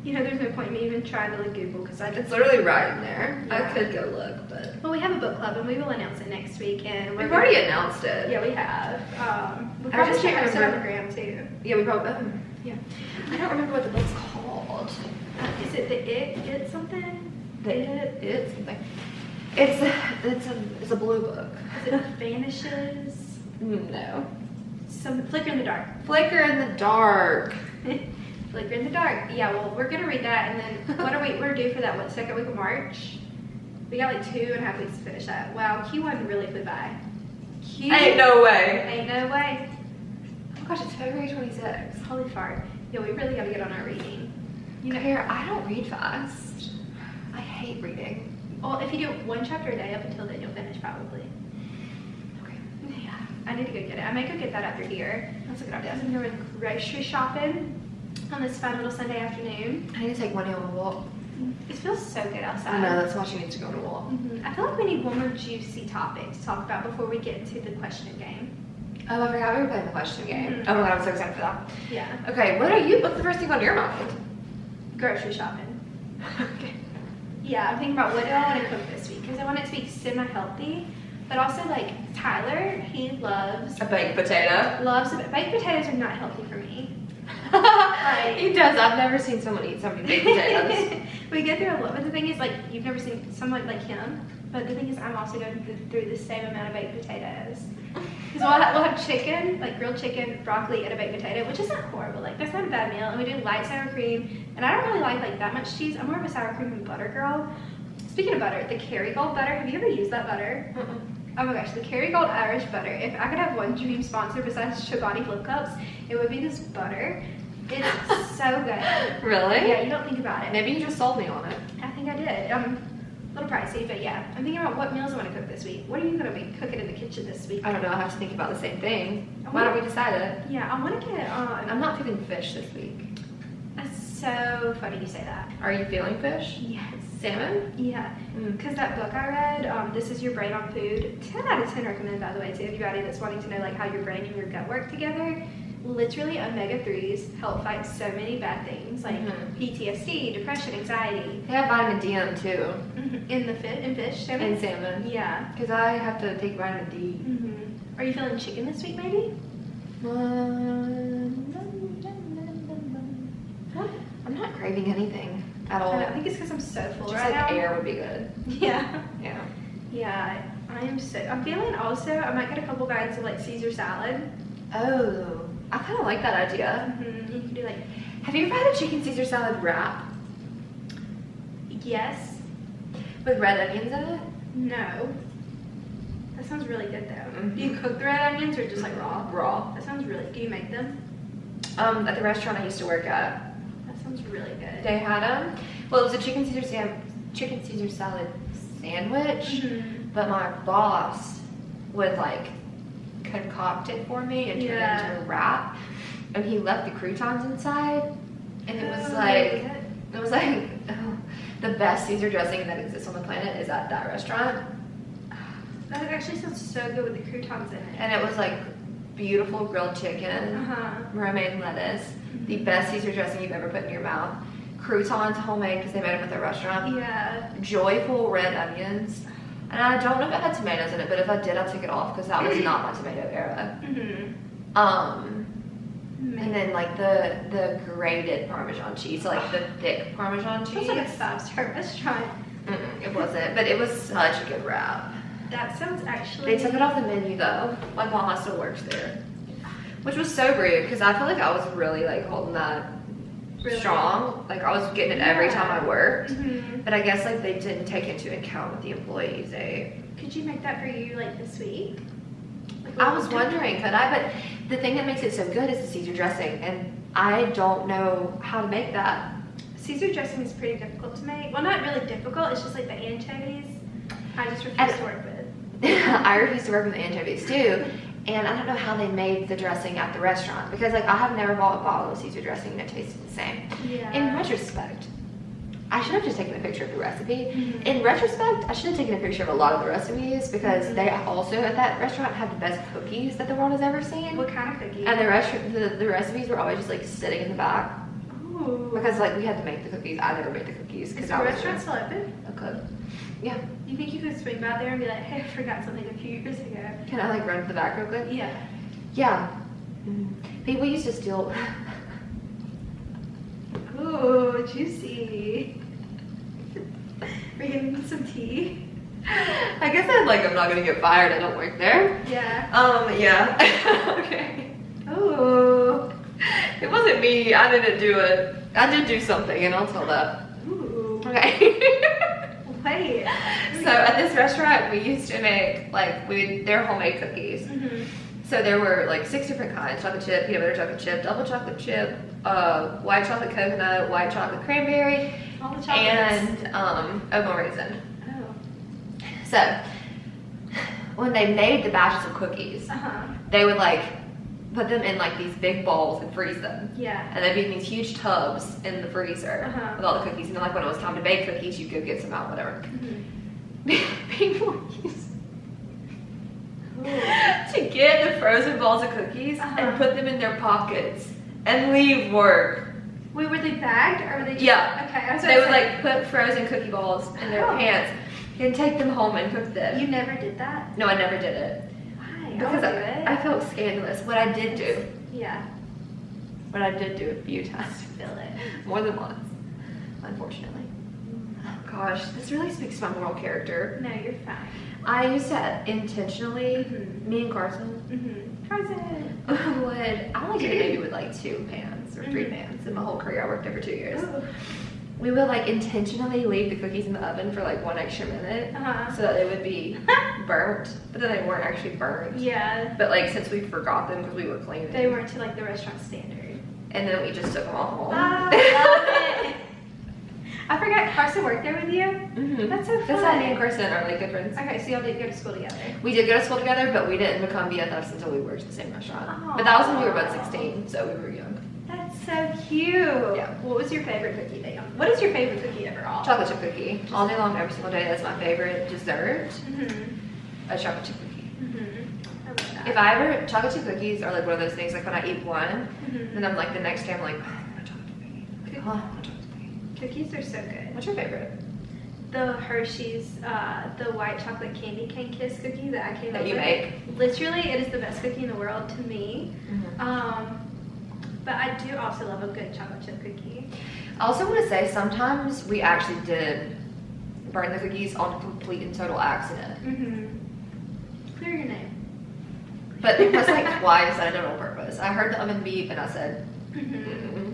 You know, there's no point in me even trying to like Google because It's literally right in there. Yeah. I could go look, but Well, we have a book club and we will announce it next week. And we've already announced it. Yeah, we have. We I probably just should can't post it on the remember. gram too. Yeah, we probably. Yeah. I don't remember what the book's called. Is it the It something? It's something. It's a blue book. Is it Vanishes? No. Some Flicker in the Dark. Flicker in the Dark. Flicker in the Dark. Yeah, well, we're gonna read that, and then we're due for that second week of March. We got like 2.5 weeks to finish that. Wow, Q1 really flew by. Ain't no way. Ain't no way. Oh my gosh, it's February 26th. Holy fart. Yeah, we really gotta get on our reading. You know, here, I don't read fast. I hate reading. Well, if you do one chapter a day up until then, you'll finish probably. Okay. Yeah, I need to go get it. I may go get that after here. That's a good I'm idea. gonna go grocery shopping on this fun little Sunday afternoon. I need to take Money on a walk. It feels so good outside. I know, that's why she needs to go on a walk. I feel like we need one more juicy topic to talk about before we get into the question game. Oh, I forgot we were playing the question game. Oh my god, I'm so excited for that. Yeah. Okay, what's the first thing on your mind? Grocery shopping. Okay. Yeah, I'm thinking about what do I want to cook this week because I want it to be semi-healthy, but also like Tyler, he loves A baked potato. baked potatoes are not healthy for me. He does. I've never seen someone eat so many baked potatoes. We go through a lot, but the thing is, like, you've never seen someone like him. But the thing is, I'm also going through the same amount of baked potatoes. Because we'll have chicken, like grilled chicken, broccoli, and a baked potato, which isn't horrible. Like, that's not a bad meal. And we do light sour cream. And I don't really like that much cheese. I'm more of a sour cream and butter girl. Speaking of butter, the Kerrygold butter. Have you ever used that butter? Oh my gosh, the Kerrygold Irish butter. If I could have one dream sponsor besides Chobani Flip Cups, it would be this butter. It's so good. Really? Yeah, you don't think about it. Maybe you just sold me on it. I think I did. A little pricey, but yeah. I'm thinking about what meals I want to cook this week. What are you going to be cooking in the kitchen this week? I don't know. I have to think about the same thing. Why don't we decide it? Yeah, I want to get I'm not feeling fish this week. That's so funny you say that. Are you feeling fish? Yes. Salmon? Yeah, because that book I read, This Is Your Brain on Food, 10 out of 10 recommended, by the way, to anybody that's wanting to know like how your brain and your gut work together. Literally, omega-3s help fight so many bad things like PTSD, depression, anxiety. They have vitamin D in them too. In fish, salmon? And salmon. Yeah. Because I have to take vitamin D. Are you feeling chicken this week, maybe? I'm not craving anything at all. I think it's because I'm so full Just right like now. air would be good. Yeah. Yeah. Yeah, I'm feeling also, I might get a couple bags of like Caesar salad. Oh, I kind of like that idea. You can do like, Have you ever had a chicken Caesar salad wrap yes, with red onions in it? no. That sounds really good though. Mhm. Do you cook the red onions or just like raw? Raw. That sounds really, do you make them? At the restaurant I used to work at, That sounds really good. they had them. Well, it was a chicken Caesar salad sandwich, but my boss would like concoct it for me and turn it into a wrap, and he left the croutons inside, and it was the best Caesar dressing that exists on the planet is at that restaurant. That actually sounds so good with the croutons in it. And it was like beautiful grilled chicken, romaine lettuce, the best Caesar dressing you've ever put in your mouth, croutons homemade because they made them at the restaurant, Yeah. joyful red onions, and I don't know if it had tomatoes in it, but if I did, I took it off because that was not my tomato era. And then like the grated Parmesan cheese, so like the thick Parmesan cheese. It's like a 5-star restaurant. It wasn't, but it was such a good wrap. That sounds actually. They took it off the menu though, like while I still works there, which was so rude because I feel like I was really like holding that strong. Like I was getting it every time I worked, but I guess like they didn't take into account what the employees ate. Could you make that for you like this week? Like, I was wondering, could I? But the thing that makes it so good is the Caesar dressing, and I don't know how to make that. Caesar dressing is pretty difficult to make. Well, not really difficult. It's just like the anchovies. I just refuse to work with. I refuse to work with the anchovies too, and I don't know how they made the dressing at the restaurant because like I have never bought a bottle of Caesar dressing and it tasted the same. Yeah. In retrospect, I should have just taken a picture of the recipe. In retrospect, I should have taken a picture of a lot of the recipes because they also at that restaurant have the best cookies that the world has ever seen. What kind of cookies? And the recipes were always just like sitting in the back. Ooh. Because like we had to make the cookies. I never made the cookies Is because the I was restaurant still open? a cook. Yeah. You think you could swing by there and be like, hey, I forgot something a few years ago? Can I like run to the back real quick? Yeah. Yeah. People used to steal. Ooh, juicy. We're getting some tea. I guess I'm not gonna get fired. I don't work there. Yeah. Yeah. Okay. Ooh. It wasn't me. I didn't do it. I did do something, and I'll tell that. Ooh. Okay. Wait. So at this restaurant, we used to make they're homemade cookies. So there were like 6 different kinds: chocolate chip, peanut butter chocolate chip, double chocolate chip, white chocolate coconut, white chocolate cranberry, All the chocolates. and oatmeal raisin. Oh. So when they made the batches of cookies, Uh-huh. they would like put them in like these big bowls and freeze them. Yeah. And they'd be in these huge tubs in the freezer with all the cookies. And then like when it was time to bake cookies, you'd go get some out, whatever. People used to get the frozen balls of cookies and put them in their pockets and leave work. Wait, were they bagged or were they just... Yeah. Okay, I was They would like put frozen cookie balls in their pants and take them home and cook them. You never did that? No, I never did it. Why? Because I'll do it. I felt scandalous. What I did do a few times. Feel it. More than once, unfortunately. Oh gosh, this really speaks to my moral character. No, you're fine. I used to intentionally, me and Carson, I only did it maybe with like 2 pans or 3 pans in my whole career. I worked there for 2 years. Ooh. We would like intentionally leave the cookies in the oven for like 1 extra minute so that they would be burnt, but then they weren't actually burnt. Yeah. But like since we forgot them because we were cleaning, They weren't to like the restaurant standard. and then we just took them all home. I love it. I forgot Carson worked there with you. That's so fun. That's how me and Carson are like good friends. Okay, so y'all did go to school together. We did go to school together, but we didn't become BFFs until we worked at the same restaurant. But that was when we were about 16, so we were young. That's so cute. Yeah. What was your favorite cookie that what is your favorite cookie overall? Chocolate chip cookie. All day long, every single day. That's my favorite dessert. Mm-hmm. A chocolate chip cookie. Mm-hmm. I love that. If I ever, chocolate chip cookies are like one of those things, like when I eat one, Mhm. then I'm like the next day I'm like, oh, I want a chocolate chip cookie. Oh, I want a chocolate chip cookie. Cookies are so good. What's your favorite? The Hershey's, the white chocolate candy cane kiss cookie that I came That up you with. make? Literally, it is the best cookie in the world to me. Mm-hmm. But I do also love a good chocolate chip cookie. I also want to say sometimes we actually did burn the cookies on complete and total accident. Mm-hmm. Clear your name. But it was like twice I did it on purpose. I heard the oven beep and I said, Mm-hmm.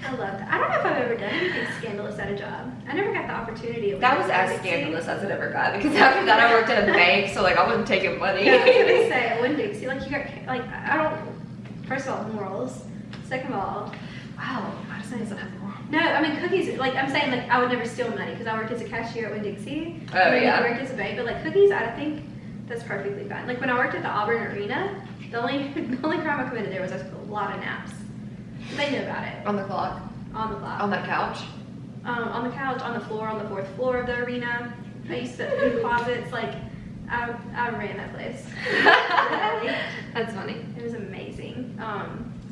I love that. I don't know if I've ever done anything scandalous at a job. I never got the opportunity. that was as scandalous as it ever got, because after that I worked at a bank, so like I wasn't taking money. Yeah, I was gonna say, I wouldn't Dixie. Like you got, like I don't. First of all, morals. Second of all, Wow, Madison doesn't have more. no, I mean cookies. Like I'm saying, like I would never steal money because I worked as a cashier at Winn-Dixie. Oh, and then yeah. I worked as a bank, but like cookies, I think that's perfectly fine. Like when I worked at the Auburn Arena, the only crime I committed there was I took a lot of naps. They knew about it. On the clock? On the clock. On that couch? On the couch, on the floor, on the 4th floor of the arena. I used to in closets. Like I ran that place. That's funny. It was amazing.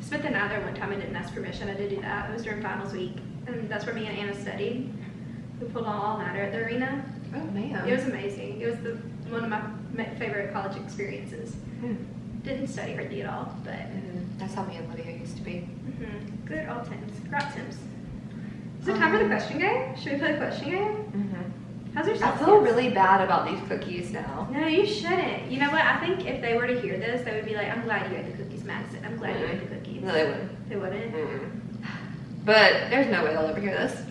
Spent the night there one time. I didn't ask permission. I did do that. It was during finals week, and that's where me and Anna studied. We pulled on all-nighter at the arena. Oh man. It was amazing. It was one of my favorite college experiences. Didn't study hardly at all, but That's how me and Lydia used to be. good old times. Great times. Is it time for the question game? Should we play the question game? How's your I self feel really bad about these cookies now. No, you shouldn't. You know what? I think if they were to hear this, they would be like, I'm glad you ate the cookies, Madison. I'm glad you ate the cookies. No, they wouldn't. They wouldn't? But there's no way they'll ever hear this.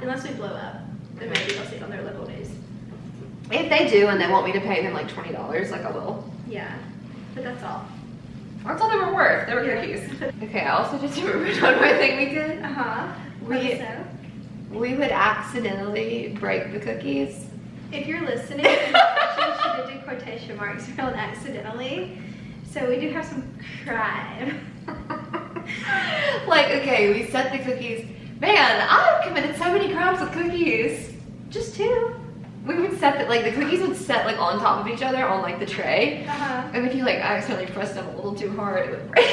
Unless we blow up. Then maybe they'll see it on their local news. If they do and they want me to pay them like $20, like I will. Yeah. But that's all. That's all they were worth. They were cookies. Okay, I also just remembered one more thing we did. We would accidentally break the cookies. If you're listening, she did do quotation marks around accidentally. So we do have some crime. Like, okay, we set the cookies. Man, I've committed so many crimes with cookies. Just 2. We would set that, like the cookies would set like on top of each other on like the tray. And if you like accidentally pressed them a little too hard, it would break.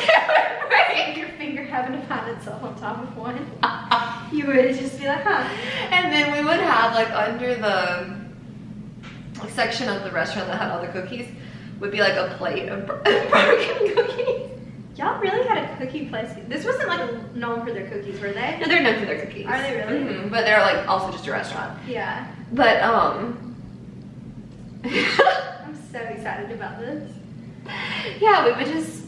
Your finger having to find itself on top of one. You would just be like, huh. And then we would have like under the section of the restaurant that had all the cookies would be like a plate of broken cookies. Y'all really had a cookie place. This wasn't like known for their cookies, were they? No, they're known for their cookies. Are they really? But they're like also just a restaurant. Yeah. But I'm so excited about this. yeah, we would just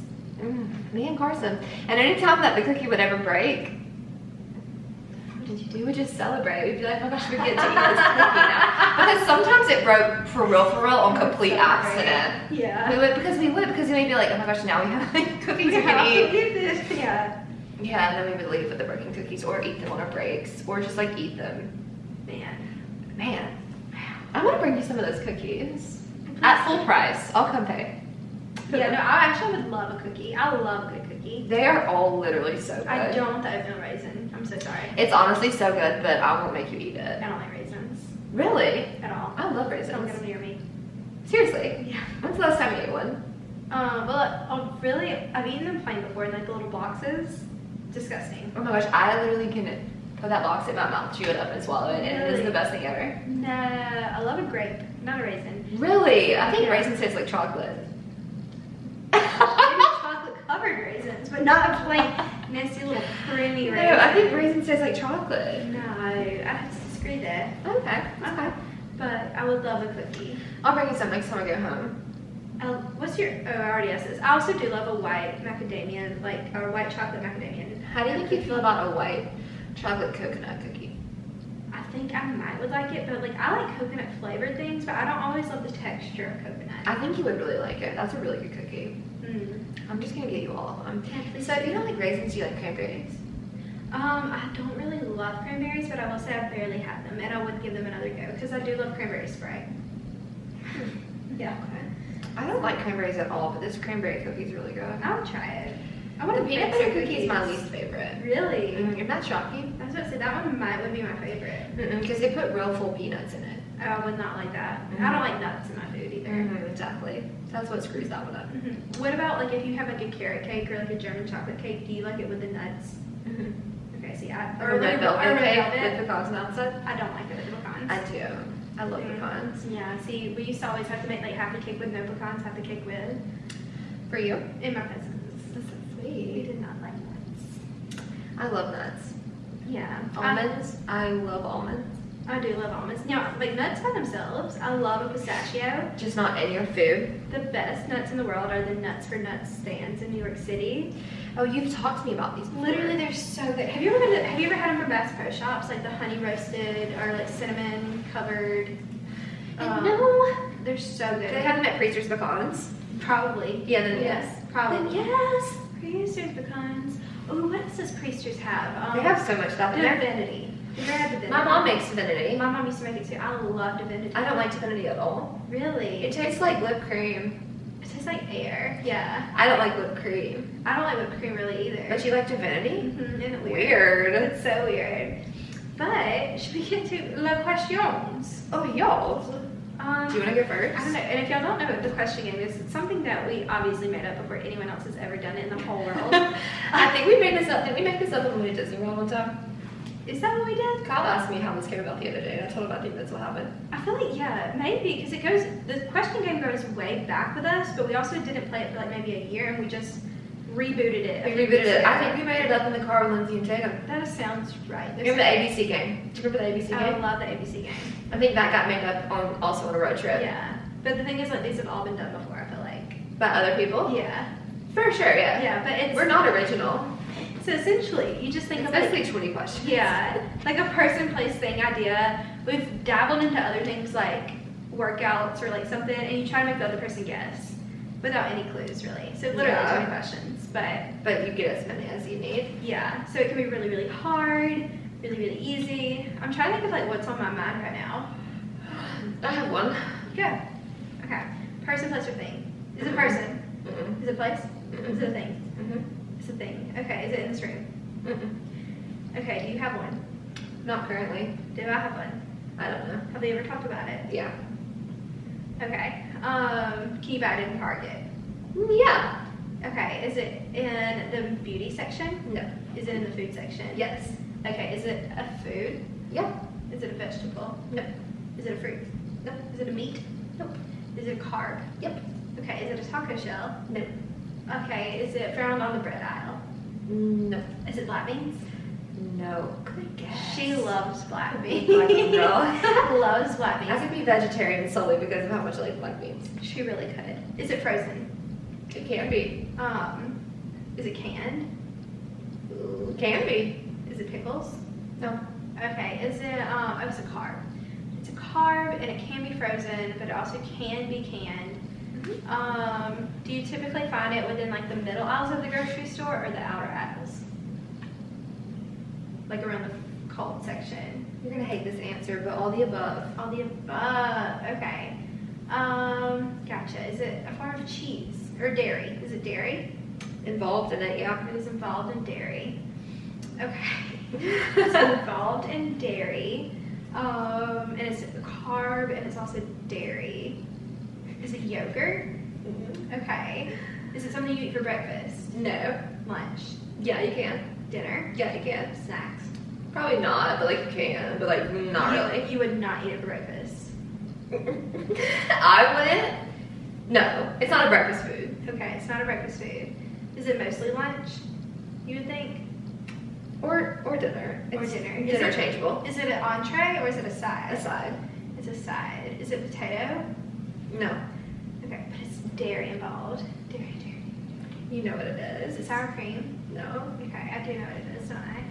me and Carson. And anytime that the cookie would ever break, what did you do? We would just celebrate. We'd be like, oh my gosh, we get to eat this cookie now. Because sometimes it broke for real on complete accident. Yeah. Because we'd be like, oh my gosh, now we have like cookies we can eat. This. Yeah. Yeah, and then we would leave with the broken cookies or eat them on our breaks or just like eat them. Man, I'm gonna bring you some of those cookies at full price. I'll come pay. Yeah, no, I actually would love a cookie. I love a good cookie. They are all literally so good. I don't want the oatmeal raisin. I'm so sorry. It's honestly so good, but I won't make you eat it. I don't like raisins. Really? At all. I love raisins. Don't get them near me. Seriously? Yeah. When's the last time you ate one? I've eaten them plain before in like the little boxes. Disgusting. Oh my gosh, I literally can put that box in my mouth, chew it up, and swallow it, and it is the best thing ever. No, I love a grape, not a raisin. Really? I think raisins taste like chocolate. Maybe chocolate covered raisins, but not a plain nasty little creamy raisin. No, I think raisins taste like chocolate. No, I disagree there. Okay. But I would love a cookie. I'll bring you some next time I go home. What's your? Oh, I already asked this. I also do love a white macadamia, or white chocolate macadamia. How do you think you feel about a white chocolate coconut cookie? I think I would like it, but like I like coconut flavored things, but I don't always love the texture of coconut. I think you would really like it. That's a really good cookie. I'm just gonna get you all of them. So if you don't like raisins, do you like cranberries? I don't really love cranberries, but I will say I've barely had them, and I would give them another go because I do love cranberry Sprite. Yeah. I don't like cranberries at all, but this cranberry cookie is really good. I'll try it. I want The a peanut butter cookie is my least favorite. Really? Isn't that shocking? I was about to say that one would be my favorite. Because they put real full peanuts in it. Oh, I would not like that. I don't like nuts in my food either. Exactly. That's what screws that one up. What about like if you have like a carrot cake or like a German chocolate cake? Do you like it with the nuts? Okay, see, Or red velvet cake with pecans on the outside. I don't like it with pecans. I do. I love pecans. Yeah, see, we used to always have to make like half the cake with no pecans, half the cake with. For you? And my cousins. That's so We sweet. did not like nuts. I love nuts. Yeah. Almonds. I love almonds. I do love almonds. Now, like nuts by themselves, I love a pistachio. Just not in your food. The best nuts in the world are the Nuts for Nuts stands in New York City. Oh, you've talked to me about these before. Literally, they're so good. Have you ever had them from Bass Pro Shops, like the honey roasted or like cinnamon covered? No. They're so good. Do they have them at Freester's Pecans? Probably. Yeah, then yes. Probably. Then yes. Priester's pecans. Oh, what else does Priesters have? They have so much stuff in there. Divinity. Have you ever had Divinity? My mom makes Divinity. My mom used to make it too. I love Divinity. I don't like Divinity at all. Really? It tastes like whipped cream. It tastes like air. Yeah. I don't like whipped cream. I don't like whipped cream really either. But you like Divinity? Isn't it weird? Weird. It's so weird. But should we get to la questions? Oh, y'all. Do you want to go first? I don't know. And if y'all don't know what the question game is, it's something that we obviously made up before anyone else has ever done it in the whole world. I think we made this up. Did we make this up when we went to Disney World one time? Is that what we did? Kyle asked me how this came about the other day, and I told him I think that's what happened. I feel like, yeah, maybe, because the question game goes way back with us, but we also didn't play it for like maybe a year, and we just rebooted it. We rebooted it. I think we made it up in the car with Lindsay and Tatum. That sounds right. Remember the ABC game? Do you remember the ABC I game? love the ABC game. I think that got made up also on a road trip. Yeah. But the thing is, like, these have all been done before, I feel like. By other people? Yeah. For sure, yeah. Yeah, but it's... We're not original. So essentially, you just think It's of like... basically 20 questions. Yeah. Like a person, place, thing, idea. We've dabbled into other things like workouts or like something, and you try to make the other person guess without any clues, really. So literally 20 questions, But you get as many as you need. yeah. So it can be really, really hard, really, really easy. I'm trying to think of like what's on my mind right now. I have one. Good. Okay. Person, place, or thing. Is it person? Mm-mm. Is it place? Mm-mm. Is it a thing? Mm-hmm. It's a thing. Okay. Is it in this room? Mm-mm. Okay. Do you have one? Not currently. Do I have one? I don't know. Have they ever talked about it? Yeah. Okay. Can you buy it in Target? Yeah. Okay. Is it in the beauty section? No. Is it in the food section? Yes. Okay. Is it a food? Yeah. Is it a vegetable? No. Is it a fruit? No. Is it a meat? Nope. Is it a carb? Yep. Okay. Is it a taco shell? No. Okay. Is it found on the bread aisle? No. Is it black beans? No. Good guess. She loves black beans. Black bean girl. Loves black I beans. could be vegetarian solely because of how much I like black beans. She really could. Is it frozen? It can be. Is it canned? Ooh, can be. Is it pickles? No. Okay. Is it oh, it's a carb. It's a carb and it can be frozen, but it also can be canned. Do you typically find it within like the middle aisles of the grocery store or the outer aisles? Like around the cold section? You're gonna hate this answer, but all the above. All the above. Okay. Gotcha. Is it a form of cheese or dairy? Is it dairy? Involved in it, yeah. It is involved in dairy. Okay. It's involved in dairy. And it's a carb and it's also dairy. Is it yogurt? Mm-hmm. Okay. Is it something you eat for breakfast? No. Lunch? Yeah, you can. Dinner? Yeah, you can. Snacks? Probably not, but like you can. But like not really. You would not eat it for breakfast. I wouldn't. No, it's not a breakfast food. Okay, it's not a breakfast food. Is it mostly lunch? You would think? Or dinner. Or It's dinner. interchangeable. Is it an entree or is it a side? A side. It's a side. Is it potato? No. Okay, but it's dairy involved. Dairy. You know what it Is is. it sour cream? No. Okay, I do know what it is, don't I?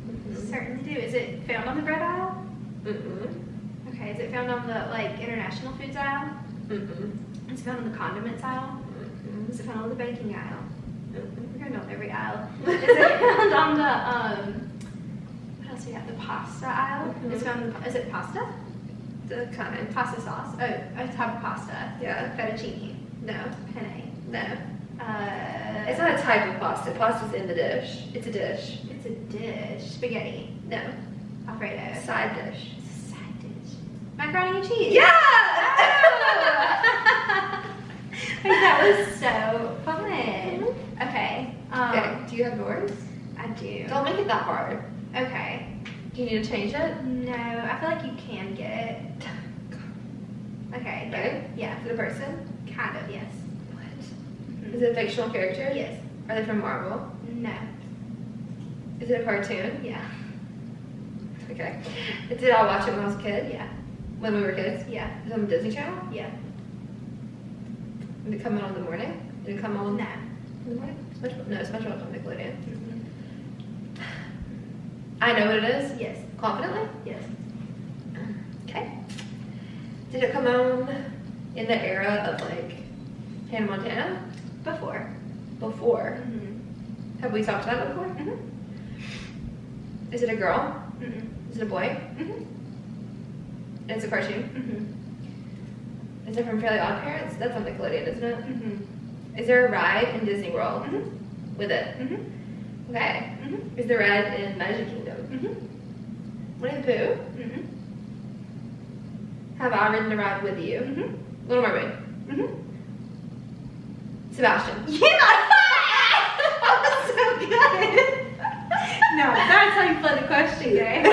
Mm-hmm. Certainly do. Is it found on the bread aisle? Mm-mm. Okay, is it found on the like international foods aisle? Mm-mm. Is it found on the condiments aisle? Mm-mm. Is it found on the baking aisle? Mm-mm. We're going on every aisle. Is it found on the what else do we have? The pasta aisle? Mhm. It's found in is it pasta? The kind. Pasta sauce. Oh, a type of pasta. Yeah. Fettuccine. No. Penne. No. It's not a type of pasta. Pasta's in the dish. It's a dish. It's a dish. Spaghetti. No. Alfredo. Side dish. It's a side dish. Macaroni and cheese. Yeah! Like, that was so fun. Okay. Okay, do you have yours? I do. Don't make it that hard. Okay. Do you need to change it? No, I feel like you can get it. Okay. Ready? Yeah. Is it a person? Kind of, yes. What? Mhm. Is it a fictional character? Yes. Are they from Marvel? No. Is it a cartoon? Yeah. Okay. Did I watch it when I was a kid? Yeah. When we were kids? Yeah. Is it on the Disney Channel? Yeah. Did it come out in the morning? Did it come on No. in the morning? SpongeBob? No, SpongeBob's on Nickelodeon. Mhm. I know what it is. Yes. Confidently? Yes. Okay. Did it come on in the era of like Hannah Montana? Before. Before. Mhm. Have we talked about it before? Mhm. Is it a girl? Mhm. Is it a boy? Mhm. It's a cartoon. Mhm. Is it from Fairly Odd Parents? That's on Nickelodeon, isn't it? Mhm. Is there a ride in Disney World Mhm. with it? Mhm. Okay. Mhm. Is there a ride in Magic Kingdom? Mhm. Winnie the Pooh? Mhm. Have I ridden a ride with you? Mhm. Little Mermaid. Mhm. Sebastian. Yeah! That was so good! No, that's how you play the question game.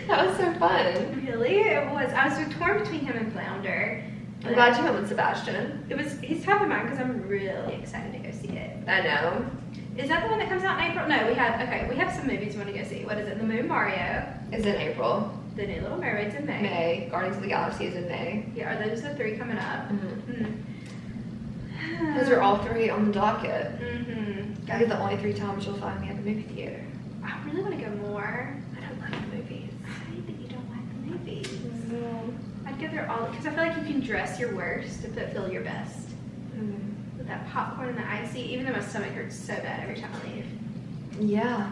That was so fun. Really? It was. I was so torn between him and Flounder. I'm glad you went with Sebastian. He's top of mind because I'm really excited to go see it. I know. Is that the one that comes out in April? No, we have some movies we want to go see. What is it? The Moon Mario, It's in April. The New Little Mermaid's in May. May. Guardians of the Galaxy is in May. Yeah, are those the 3 coming up? Mm-hmm. Those are all 3 on the docket. Mm-hmm. These are the only 3 times you'll find me at the movie theater. I really want to go more. I don't like movies. I hate that you don't like the movies. No. I'd go there all because I feel like you can dress your worst but feel your best. Mm. With that popcorn and the icy, even though my stomach hurts so bad every time I leave. Yeah.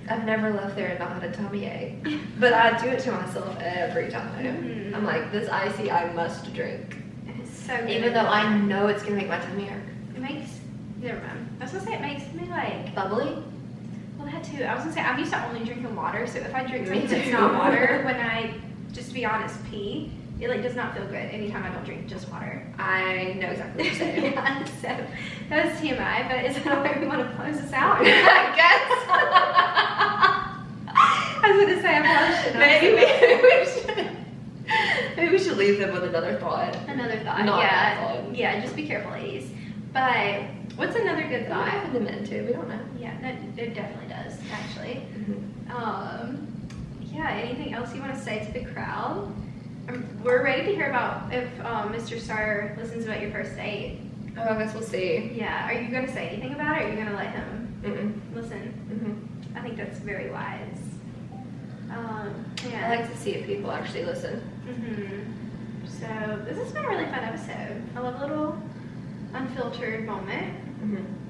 I've never left there and not had a tummy ache. But I do it to myself every time. Mhm. I'm like, this icy I must drink. It's so good. Even though I know it's gonna make my tummy hurt. It makes, never mind. I was gonna say it makes me like, Bubbly? well that too. I was gonna say I'm used to only drinking water, so if I drink Me something that's too. not water, when I, just to be honest, pee, it like does not feel good anytime I don't drink just water. I know exactly what you're saying. Yeah, so that was TMI, but is that a way we want to close this out? I guess. I was gonna say I probably should not. Maybe we should leave them with another thought. Another thought. Not yeah. that thought. Yeah, just be careful, ladies. But what's another good What thought? happened to men too? We don't know. Yeah, no, it definitely does, actually. Mm-hmm. Yeah, anything else you want to say to the crowd? We're ready to hear about if Mr. Starr listens about your first date. Oh, I guess we'll see. Yeah, are you going to say anything about it, or are you going to let him listen? Mm-hmm. I think that's very wise. I Yeah. like to see if people actually listen. So this has been a really fun episode. I love a little unfiltered moment.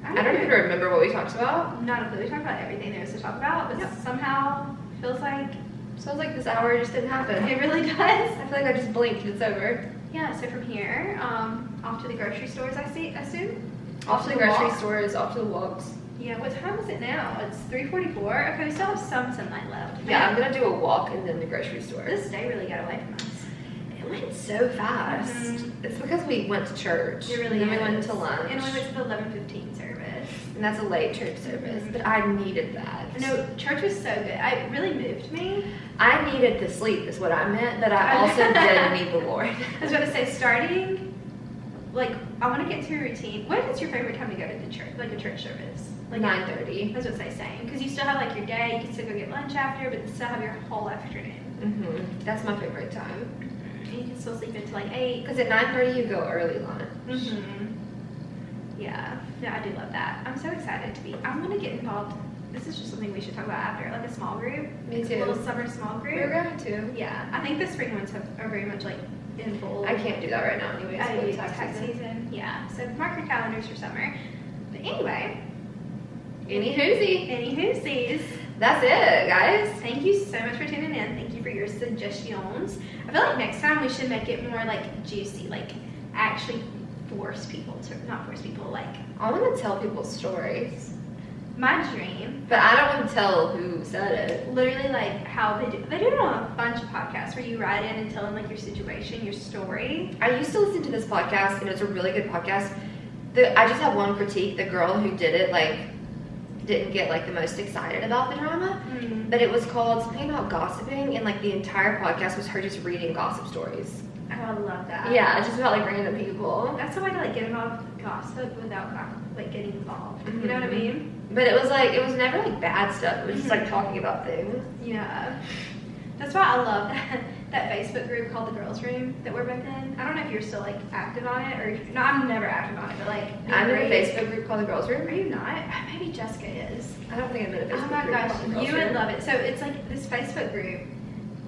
I don't even remember what we talked about. Not a clue. We talked about everything there was to talk about, but Yep. somehow feels like Sounds like this hour just didn't happen. it really does. I feel like I just blinked. It's over. Yeah. So from here, off to the grocery stores. I assume. Off to the grocery walk. stores. Off to the walks. Yeah. What time is it now? It's 3:44. Okay, we still have some sunlight left. Yeah, I'm gonna do a walk and then the grocery store. This day really got away from us. It went so fast. Mhm. It's because we went to church. It really and then is. we went to lunch. And we went to the 11:15 service. And that's a late church service, but I needed that. No, church was so good. It really moved me. I needed the sleep is what I meant, but I also did need the Lord. I was going to say, starting, like, I want to get into a routine. What is your favorite time to go to the church, like a church service? Like 9:30. That's what I was saying. Because you still have, like, your day. You can still go get lunch after, but you still have your whole afternoon. That's my favorite time. And you can still sleep until, like, 8. Because at 9:30 you go early lunch. Yeah. Yeah, I do love that. I'm so excited to be. I want to get involved. This is just something we should talk about after, like a small group. Me A too. little summer small group. We're going to. Yeah. I think the spring ones are very much, like, in full. I can't do that right now anyways. I with do tax tax season. Yeah. So mark your calendars for summer. But anyway. Any hoozy. Any hoosies. That's it, guys. Thank you so much for tuning in. Thank you for your suggestions. I feel like next time we should make it more like juicy, like actually force people to, not force people, like, I want to tell people stories. my dream. But I don't want to tell who said it. Literally, like, how they do it on a bunch of podcasts where you write in and tell them, like, your situation, your story. I used to listen to this podcast, and it's a really good podcast. I just have one critique. The girl who did it, like, didn't get, like, the most excited about the drama. Mm. But it was called something about gossiping, and, like, the entire podcast was her just reading gossip stories. Oh, I love that. Yeah, just about, like, random people. That's the way to, like, get involved with gossip without, like, getting involved. You know what I mean? But it was, like, it was never, like, bad stuff. It was just, like, talking about things. Yeah. That's why I love that Facebook group called The Girls Room that we're both in. I don't know if you're still, like, active on it, or no, I'm never active on it, but, like, I'm in a Facebook group called The Girls Room. Are you not? Maybe Jessica is. I don't think I'm in a Facebook Oh my group gosh, called The Girls you would Room. love it. So it's like this Facebook group.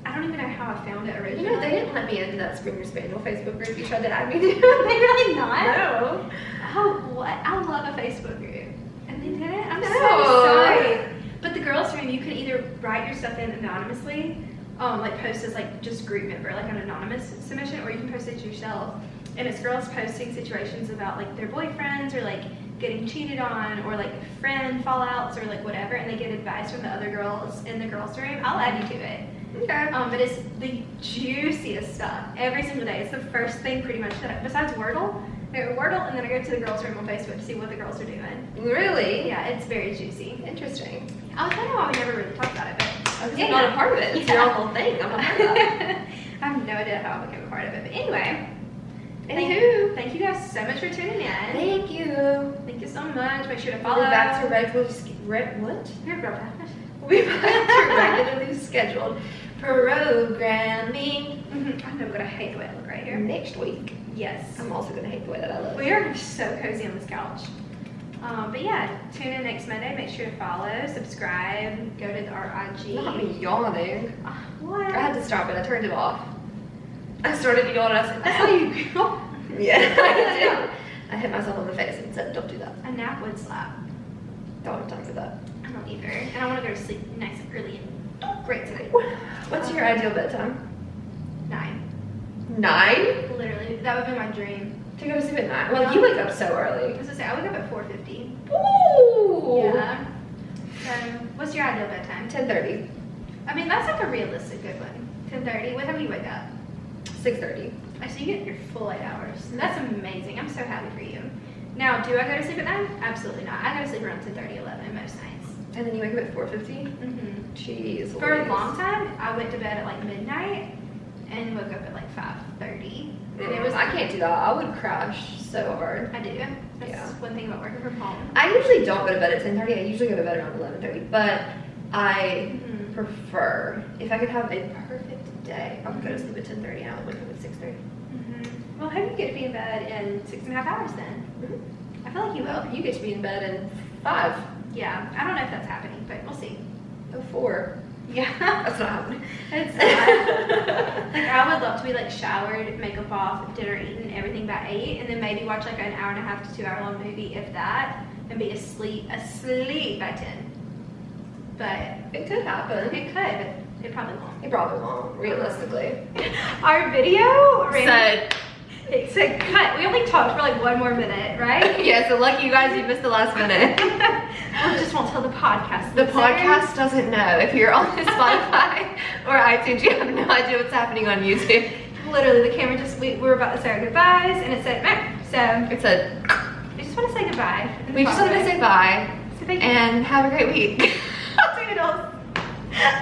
I don't even know how I found it originally. You know, they didn't let me into that Springer Spaniel Facebook group you tried to add me to. They really not? No. Oh, what? I love a Facebook group. And they didn't? I'm No. so sorry. But the Girls Room, you can either write your stuff in anonymously, like post as like just group member, like an anonymous submission, or you can post it yourself. And it's girls posting situations about like their boyfriends or like getting cheated on or like friend fallouts or like whatever, and they get advice from the other girls in the Girls Room. I'll add you to it. Okay. But it's the juiciest stuff every single day. It's the first thing pretty much that besides Wordle, and then I go to the Girls Room on Facebook to see what the girls are doing. Really? Yeah, it's very juicy. Interesting. I was wondering why we never really talked about it, but I'm not a part of it. It's your own little thing. I'm not a part of that. I have no idea how I became a part of it. But anyway, Anywho. thank you guys so much for tuning in. Thank you. Thank you so much. Make sure to We'll follow. be back to regularly what? Your girl. We'll be back to regularly scheduled programming I know I'm gonna hate the way I look right here. next week. Yes. I'm also gonna hate the way that I look. We are so cozy on this couch. But yeah, tune in next Monday. Make sure to follow, subscribe, go to our IG. Not me yawning. What? I had to stop it. I turned it off. I started yawning. I said, That's how you go. yeah, I did. I hit myself on the face and said, don't do that. A nap would slap. Don't have time for that. I don't either. And I want to go to sleep nice and early and great tonight. What's your ideal bedtime? 9. 9? Literally. That would be my dream. To go to sleep at 9. Well, you wake up so I early. was gonna say, I wake up at 4:50. Ooh. Yeah. So, what's your ideal bedtime? 10:30. I mean, that's like a realistic good one. 10:30. What time do you wake up? 6:30. So you get your full 8 hours. That's amazing. I'm so happy for you. Now, do I go to sleep at 9? Absolutely not. I go to sleep around 10:30, 11 most nights. And then you wake up at 4:50? Mm-hmm. Jeez. For a Louise. long time, I went to bed at like midnight and woke up at like 5:30. And it was I can't do that. I would crash so hard. I do. That's Yeah. one thing about working from home. I usually don't go to bed at 10:30. I usually go to bed around 11:30. But I Mhm. prefer, if I could have a perfect day, I would go to sleep at 10:30 and I would wake up at 6:30. Mm-hmm. Well, hope you get to be in bed in 6.5 hours then. Mm-hmm. I feel like you will. Well, you get to be in bed in 5. Yeah, I don't know if that's happening, but we'll see. Oh, 4. Yeah. That's not happening. It's not. Like, I would love to be like showered, makeup off, dinner eaten, everything by 8, and then maybe watch like an 1.5 to 2 hour long movie, if that, and be asleep by 10. But It could happen. it could, but it probably won't. It probably won't, realistically. Our video Said, it said cut. We only talked for like 1 more minute, right? yeah, so lucky you guys, you missed the last minute. We just won't tell the podcast. The listeners. podcast doesn't know. If you're on Spotify or iTunes, you have no idea what's happening on YouTube. Literally, the camera just, we were about to say our goodbyes, and it said, meh. So, It said, we just want to say goodbye. we just wanted to say bye So thank you. and have a great week.